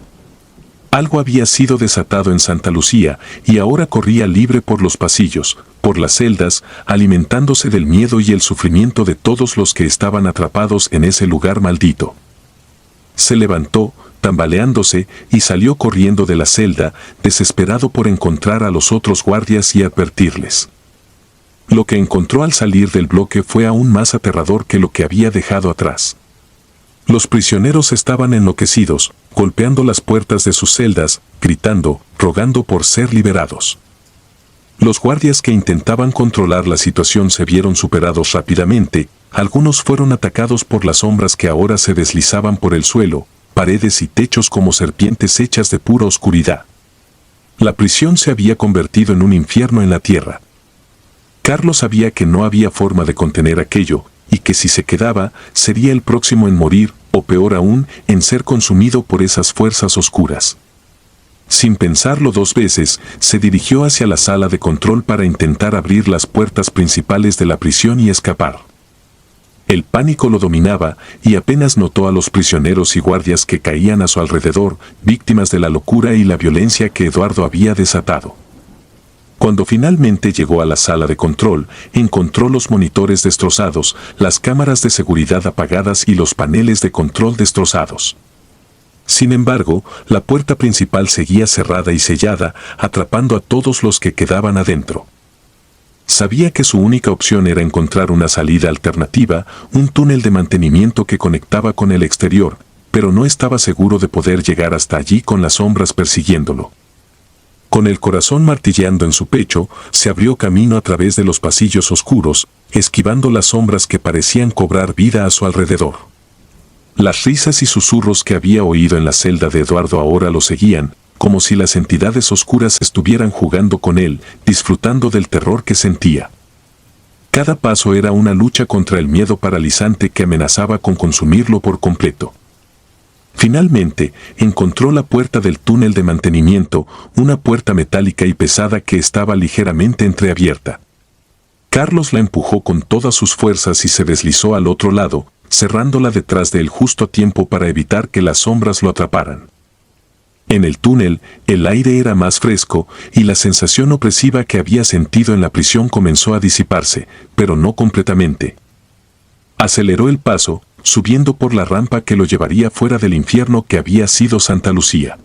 Algo había sido desatado en Santa Lucía, y ahora corría libre por los pasillos, por las celdas, alimentándose del miedo y el sufrimiento de todos los que estaban atrapados en ese lugar maldito. Se levantó, tambaleándose, y salió corriendo de la celda, desesperado por encontrar a los otros guardias y advertirles. Lo que encontró al salir del bloque fue aún más aterrador que lo que había dejado atrás. Los prisioneros estaban enloquecidos, golpeando las puertas de sus celdas, gritando, rogando por ser liberados. Los guardias que intentaban controlar la situación se vieron superados rápidamente, algunos fueron atacados por las sombras que ahora se deslizaban por el suelo, paredes y techos como serpientes hechas de pura oscuridad. La prisión se había convertido en un infierno en la tierra. Carlos sabía que no había forma de contener aquello, y que si se quedaba, sería el próximo en morir, o peor aún, en ser consumido por esas fuerzas oscuras. Sin pensarlo 2 veces, se dirigió hacia la sala de control para intentar abrir las puertas principales de la prisión y escapar. El pánico lo dominaba, y apenas notó a los prisioneros y guardias que caían a su alrededor, víctimas de la locura y la violencia que Eduardo había desatado. Cuando finalmente llegó a la sala de control, encontró los monitores destrozados, las cámaras de seguridad apagadas y los paneles de control destrozados. Sin embargo, la puerta principal seguía cerrada y sellada, atrapando a todos los que quedaban adentro. Sabía que su única opción era encontrar una salida alternativa, un túnel de mantenimiento que conectaba con el exterior, pero no estaba seguro de poder llegar hasta allí con las sombras persiguiéndolo. Con el corazón martilleando en su pecho, se abrió camino a través de los pasillos oscuros, esquivando las sombras que parecían cobrar vida a su alrededor. Las risas y susurros que había oído en la celda de Eduardo ahora lo seguían, como si las entidades oscuras estuvieran jugando con él, disfrutando del terror que sentía. Cada paso era una lucha contra el miedo paralizante que amenazaba con consumirlo por completo. Finalmente, encontró la puerta del túnel de mantenimiento, una puerta metálica y pesada que estaba ligeramente entreabierta. Carlos la empujó con todas sus fuerzas y se deslizó al otro lado, cerrándola detrás de él justo a tiempo para evitar que las sombras lo atraparan. En el túnel, el aire era más fresco, y la sensación opresiva que había sentido en la prisión comenzó a disiparse, pero no completamente. Aceleró el paso, subiendo por la rampa que lo llevaría fuera del infierno que había sido Santa Lucía.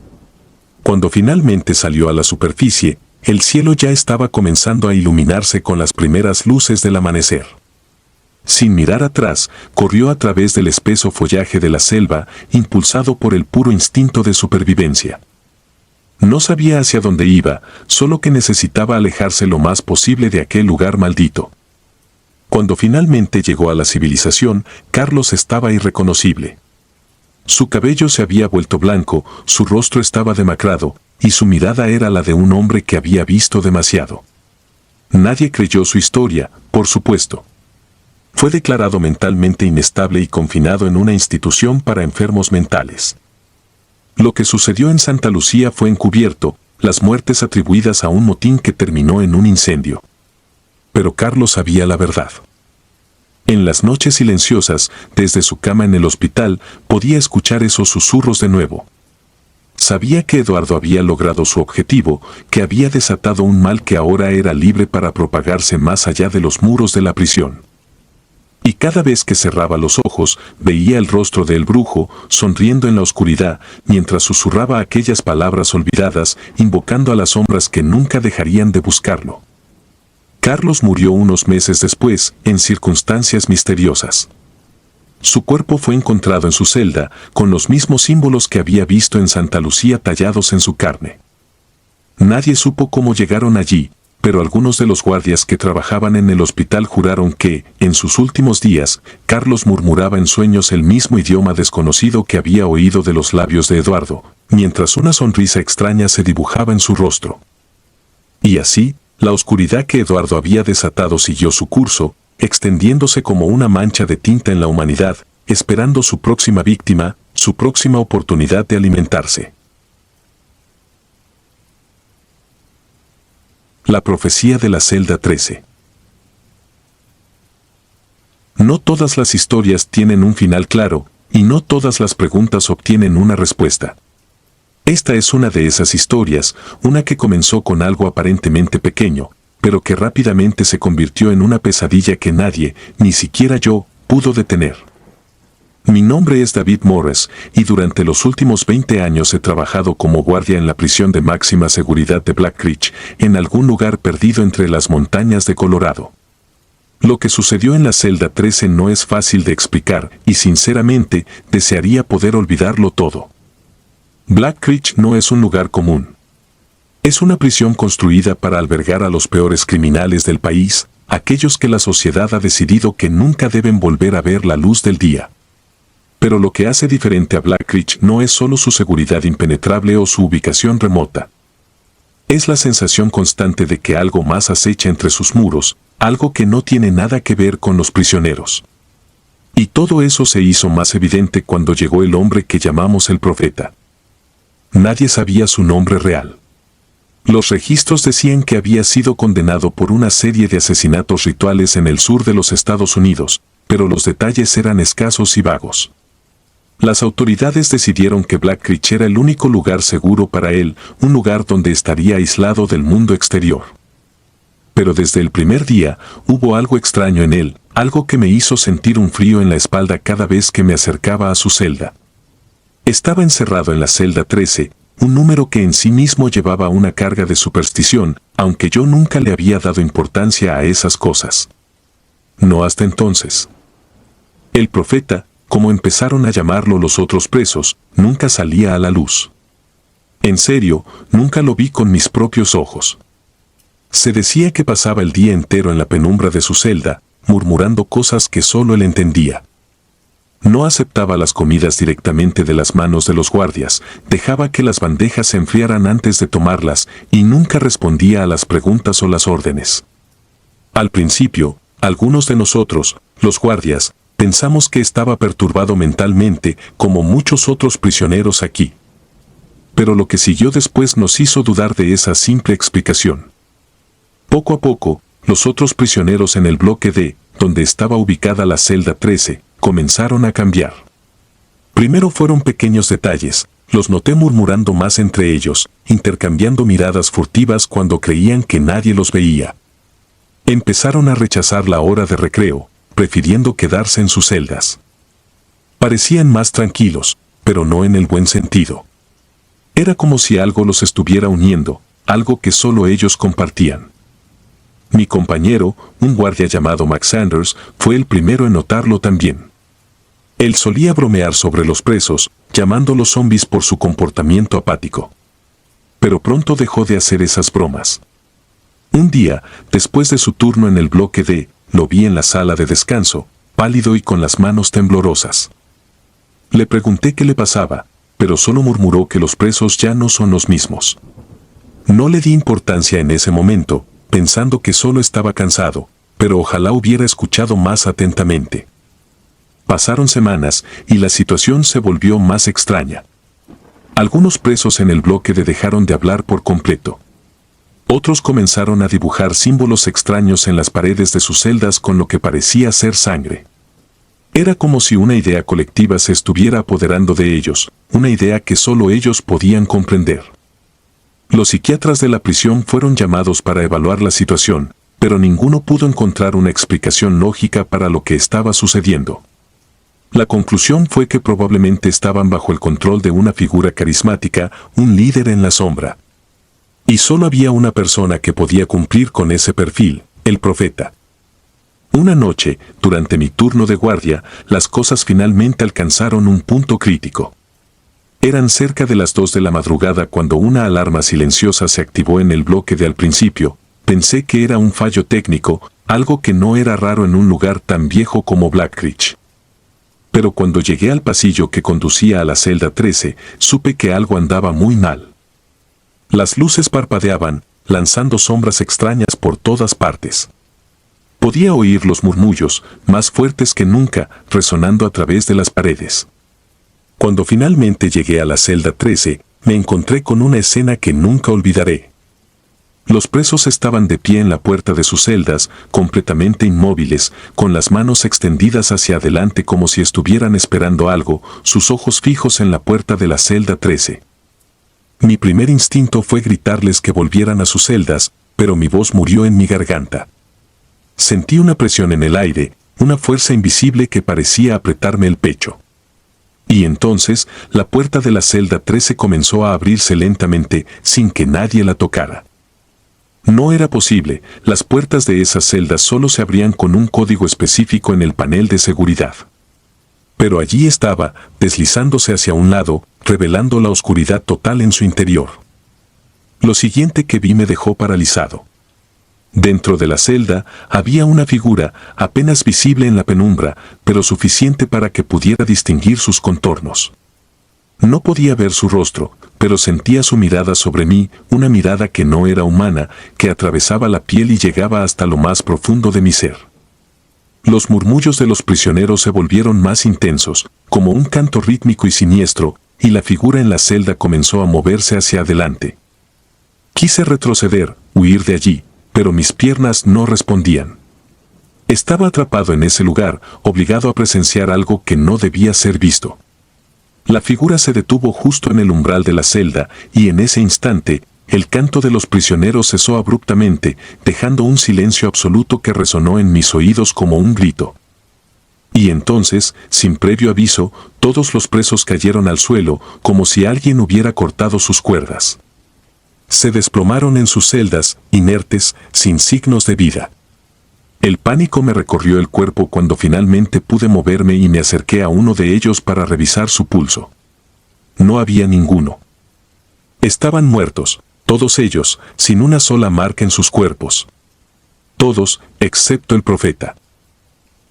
Cuando finalmente salió a la superficie, el cielo ya estaba comenzando a iluminarse con las primeras luces del amanecer. Sin mirar atrás, corrió a través del espeso follaje de la selva, impulsado por el puro instinto de supervivencia. No sabía hacia dónde iba, solo que necesitaba alejarse lo más posible de aquel lugar maldito. Cuando finalmente llegó a la civilización, Carlos estaba irreconocible. Su cabello se había vuelto blanco, su rostro estaba demacrado, y su mirada era la de un hombre que había visto demasiado. Nadie creyó su historia, por supuesto. Fue declarado mentalmente inestable y confinado en una institución para enfermos mentales. Lo que sucedió en Santa Lucía fue encubierto, las muertes atribuidas a un motín que terminó en un incendio. Pero Carlos sabía la verdad. En las noches silenciosas, desde su cama en el hospital, podía escuchar esos susurros de nuevo. Sabía que Eduardo había logrado su objetivo, que había desatado un mal que ahora era libre para propagarse más allá de los muros de la prisión. Y cada vez que cerraba los ojos, veía el rostro del brujo, sonriendo en la oscuridad, mientras susurraba aquellas palabras olvidadas, invocando a las sombras que nunca dejarían de buscarlo. Carlos murió unos meses después, en circunstancias misteriosas. Su cuerpo fue encontrado en su celda, con los mismos símbolos que había visto en Santa Lucía tallados en su carne. Nadie supo cómo llegaron allí, pero algunos de los guardias que trabajaban en el hospital juraron que, en sus últimos días, Carlos murmuraba en sueños el mismo idioma desconocido que había oído de los labios de Eduardo, mientras una sonrisa extraña se dibujaba en su rostro. Y así, la oscuridad que Eduardo había desatado siguió su curso, extendiéndose como una mancha de tinta en la humanidad, esperando su próxima víctima, su próxima oportunidad de alimentarse. La profecía de la celda 13. No todas las historias tienen un final claro, y no todas las preguntas obtienen una respuesta. Esta es una de esas historias, una que comenzó con algo aparentemente pequeño, pero que rápidamente se convirtió en una pesadilla que nadie, ni siquiera yo, pudo detener. Mi nombre es David Morris, y durante los últimos 20 años he trabajado como guardia en la prisión de máxima seguridad de Black Ridge, en algún lugar perdido entre las montañas de Colorado. Lo que sucedió en la celda 13 no es fácil de explicar, y sinceramente, desearía poder olvidarlo todo. Black Ridge no es un lugar común. Es una prisión construida para albergar a los peores criminales del país, aquellos que la sociedad ha decidido que nunca deben volver a ver la luz del día. Pero lo que hace diferente a Black Ridge no es solo su seguridad impenetrable o su ubicación remota. Es la sensación constante de que algo más acecha entre sus muros, algo que no tiene nada que ver con los prisioneros. Y todo eso se hizo más evidente cuando llegó el hombre que llamamos el profeta. Nadie sabía su nombre real. Los registros decían que había sido condenado por una serie de asesinatos rituales en el sur de los Estados Unidos, pero los detalles eran escasos y vagos. Las autoridades decidieron que Black Ridge era el único lugar seguro para él, un lugar donde estaría aislado del mundo exterior. Pero desde el primer día, hubo algo extraño en él, algo que me hizo sentir un frío en la espalda cada vez que me acercaba a su celda. Estaba encerrado en la celda 13, un número que en sí mismo llevaba una carga de superstición, aunque yo nunca le había dado importancia a esas cosas. No hasta entonces. El profeta, como empezaron a llamarlo los otros presos, nunca salía a la luz. En serio, nunca lo vi con mis propios ojos. Se decía que pasaba el día entero en la penumbra de su celda, murmurando cosas que solo él entendía. No aceptaba las comidas directamente de las manos de los guardias, dejaba que las bandejas se enfriaran antes de tomarlas y nunca respondía a las preguntas o las órdenes. Al principio, algunos de nosotros, los guardias, pensamos que estaba perturbado mentalmente, como muchos otros prisioneros aquí. Pero lo que siguió después nos hizo dudar de esa simple explicación. Poco a poco, los otros prisioneros en el bloque D, donde estaba ubicada la celda 13, comenzaron a cambiar. Primero fueron pequeños detalles, los noté murmurando más entre ellos, intercambiando miradas furtivas cuando creían que nadie los veía. Empezaron a rechazar la hora de recreo, prefiriendo quedarse en sus celdas. Parecían más tranquilos, pero no en el buen sentido. Era como si algo los estuviera uniendo, algo que solo ellos compartían. Mi compañero, un guardia llamado Max Sanders, fue el primero en notarlo también. Él solía bromear sobre los presos, llamándolos zombies por su comportamiento apático. Pero pronto dejó de hacer esas bromas. Un día, después de su turno en el bloque D, lo vi en la sala de descanso, pálido y con las manos temblorosas. Le pregunté qué le pasaba, pero solo murmuró que los presos ya no son los mismos. No le di importancia en ese momento, pensando que solo estaba cansado, pero ojalá hubiera escuchado más atentamente. Pasaron semanas y la situación se volvió más extraña. Algunos presos en el bloque D dejaron de hablar por completo. Otros comenzaron a dibujar símbolos extraños en las paredes de sus celdas con lo que parecía ser sangre. Era como si una idea colectiva se estuviera apoderando de ellos, una idea que solo ellos podían comprender. Los psiquiatras de la prisión fueron llamados para evaluar la situación, pero ninguno pudo encontrar una explicación lógica para lo que estaba sucediendo. La conclusión fue que probablemente estaban bajo el control de una figura carismática, un líder en la sombra. Y solo había una persona que podía cumplir con ese perfil, el profeta. Una noche, durante mi turno de guardia, las cosas finalmente alcanzaron un punto crítico. Eran cerca de las 2 de la madrugada cuando una alarma silenciosa se activó en el bloque de al principio. Pensé que era un fallo técnico, algo que no era raro en un lugar tan viejo como Blackridge. Pero cuando llegué al pasillo que conducía a la celda 13, supe que algo andaba muy mal. Las luces parpadeaban, lanzando sombras extrañas por todas partes. Podía oír los murmullos, más fuertes que nunca, resonando a través de las paredes. Cuando finalmente llegué a la celda 13, me encontré con una escena que nunca olvidaré. Los presos estaban de pie en la puerta de sus celdas, completamente inmóviles, con las manos extendidas hacia adelante como si estuvieran esperando algo, sus ojos fijos en la puerta de la celda 13. Mi primer instinto fue gritarles que volvieran a sus celdas, pero mi voz murió en mi garganta. Sentí una presión en el aire, una fuerza invisible que parecía apretarme el pecho. Y entonces, la puerta de la celda 13 comenzó a abrirse lentamente, sin que nadie la tocara. No era posible, las puertas de esas celdas solo se abrían con un código específico en el panel de seguridad. Pero allí estaba, deslizándose hacia un lado, revelando la oscuridad total en su interior. Lo siguiente que vi me dejó paralizado. Dentro de la celda había una figura, apenas visible en la penumbra, pero suficiente para que pudiera distinguir sus contornos. No podía ver su rostro, pero sentía su mirada sobre mí, una mirada que no era humana, que atravesaba la piel y llegaba hasta lo más profundo de mi ser. Los murmullos de los prisioneros se volvieron más intensos, como un canto rítmico y siniestro, y la figura en la celda comenzó a moverse hacia adelante. Quise retroceder, huir de allí, pero mis piernas no respondían. Estaba atrapado en ese lugar, obligado a presenciar algo que no debía ser visto. La figura se detuvo justo en el umbral de la celda, y en ese instante, el canto de los prisioneros cesó abruptamente, dejando un silencio absoluto que resonó en mis oídos como un grito. Y entonces, sin previo aviso, todos los presos cayeron al suelo, como si alguien hubiera cortado sus cuerdas. Se desplomaron en sus celdas, inertes, sin signos de vida. El pánico me recorrió el cuerpo cuando finalmente pude moverme y me acerqué a uno de ellos para revisar su pulso. No había ninguno. Estaban muertos, todos ellos, sin una sola marca en sus cuerpos. Todos, excepto el profeta.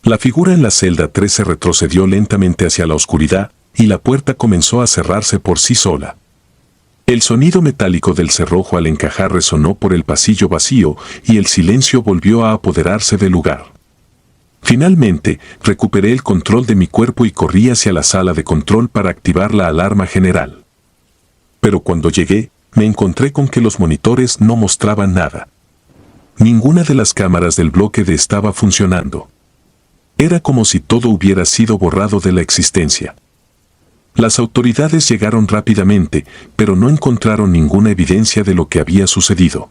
La figura en la celda 13 retrocedió lentamente hacia la oscuridad, y la puerta comenzó a cerrarse por sí sola. El sonido metálico del cerrojo al encajar resonó por el pasillo vacío y el silencio volvió a apoderarse del lugar. Finalmente, recuperé el control de mi cuerpo y corrí hacia la sala de control para activar la alarma general. Pero cuando llegué, me encontré con que los monitores no mostraban nada. Ninguna de las cámaras del bloque D estaba funcionando. Era como si todo hubiera sido borrado de la existencia. Las autoridades llegaron rápidamente, pero no encontraron ninguna evidencia de lo que había sucedido.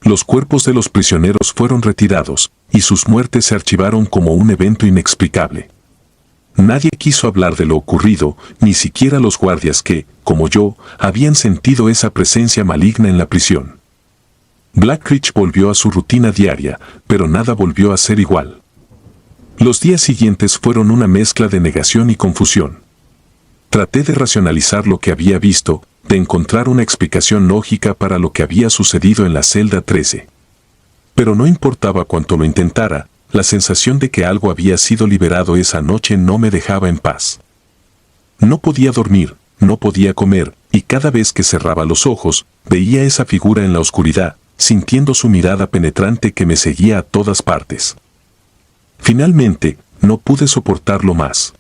Los cuerpos de los prisioneros fueron retirados, y sus muertes se archivaron como un evento inexplicable. Nadie quiso hablar de lo ocurrido, ni siquiera los guardias que, como yo, habían sentido esa presencia maligna en la prisión. Blackridge volvió a su rutina diaria, pero nada volvió a ser igual. Los días siguientes fueron una mezcla de negación y confusión. Traté de racionalizar lo que había visto, de encontrar una explicación lógica para lo que había sucedido en la celda 13. Pero no importaba cuánto lo intentara, la sensación de que algo había sido liberado esa noche no me dejaba en paz. No podía dormir, no podía comer, y cada vez que cerraba los ojos, veía esa figura en la oscuridad, sintiendo su mirada penetrante que me seguía a todas partes. Finalmente, no pude soportarlo más.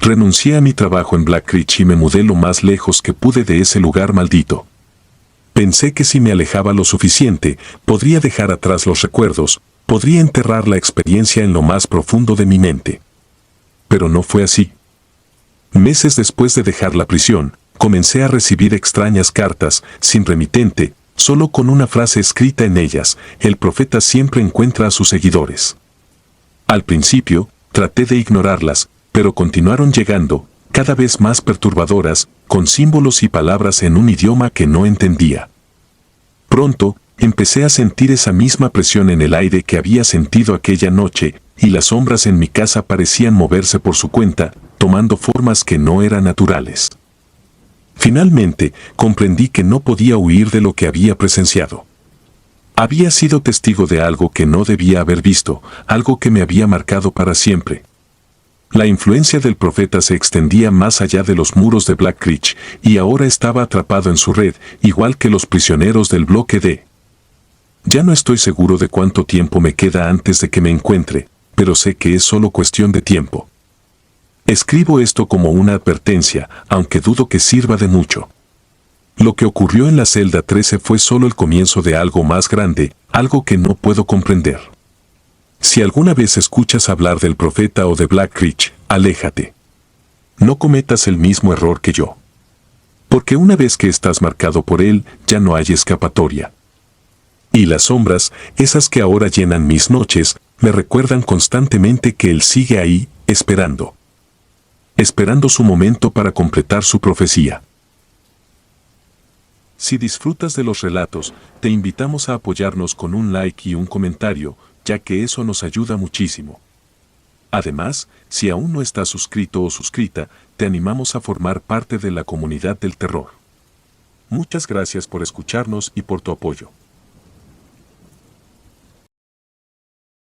Renuncié a mi trabajo en Blackridge y me mudé lo más lejos que pude de ese lugar maldito. Pensé que si me alejaba lo suficiente, podría dejar atrás los recuerdos, podría enterrar la experiencia en lo más profundo de mi mente. pero no fue así. Meses después de dejar la prisión, comencé a recibir extrañas cartas, sin remitente, solo con una frase escrita en ellas: el profeta siempre encuentra a sus seguidores. Al principio, traté de ignorarlas, pero continuaron llegando, cada vez más perturbadoras, con símbolos y palabras en un idioma que no entendía. Pronto, empecé a sentir esa misma presión en el aire que había sentido aquella noche, y las sombras en mi casa parecían moverse por su cuenta, tomando formas que no eran naturales. Finalmente, comprendí que no podía huir de lo que había presenciado. Había sido testigo de algo que no debía haber visto, algo que me había marcado para siempre. La influencia del profeta se extendía más allá de los muros de Black Creek, y ahora estaba atrapado en su red, igual que los prisioneros del bloque D. Ya no estoy seguro de cuánto tiempo me queda antes de que me encuentre, pero sé que es solo cuestión de tiempo. Escribo esto como una advertencia, aunque dudo que sirva de mucho. Lo que ocurrió en la celda 13 fue solo el comienzo de algo más grande, algo que no puedo comprender. Si alguna vez escuchas hablar del profeta o de Black Creek, aléjate. No cometas el mismo error que yo. Porque una vez que estás marcado por él, ya no hay escapatoria. Y las sombras, esas que ahora llenan mis noches, me recuerdan constantemente que él sigue ahí, esperando. Esperando su momento para completar su profecía. Si disfrutas de los relatos, te invitamos a apoyarnos con un like y un comentario, ya que eso nos ayuda muchísimo. Además, si aún no estás suscrito o suscrita, te animamos a formar parte de la comunidad del terror. Muchas gracias por escucharnos y por tu apoyo.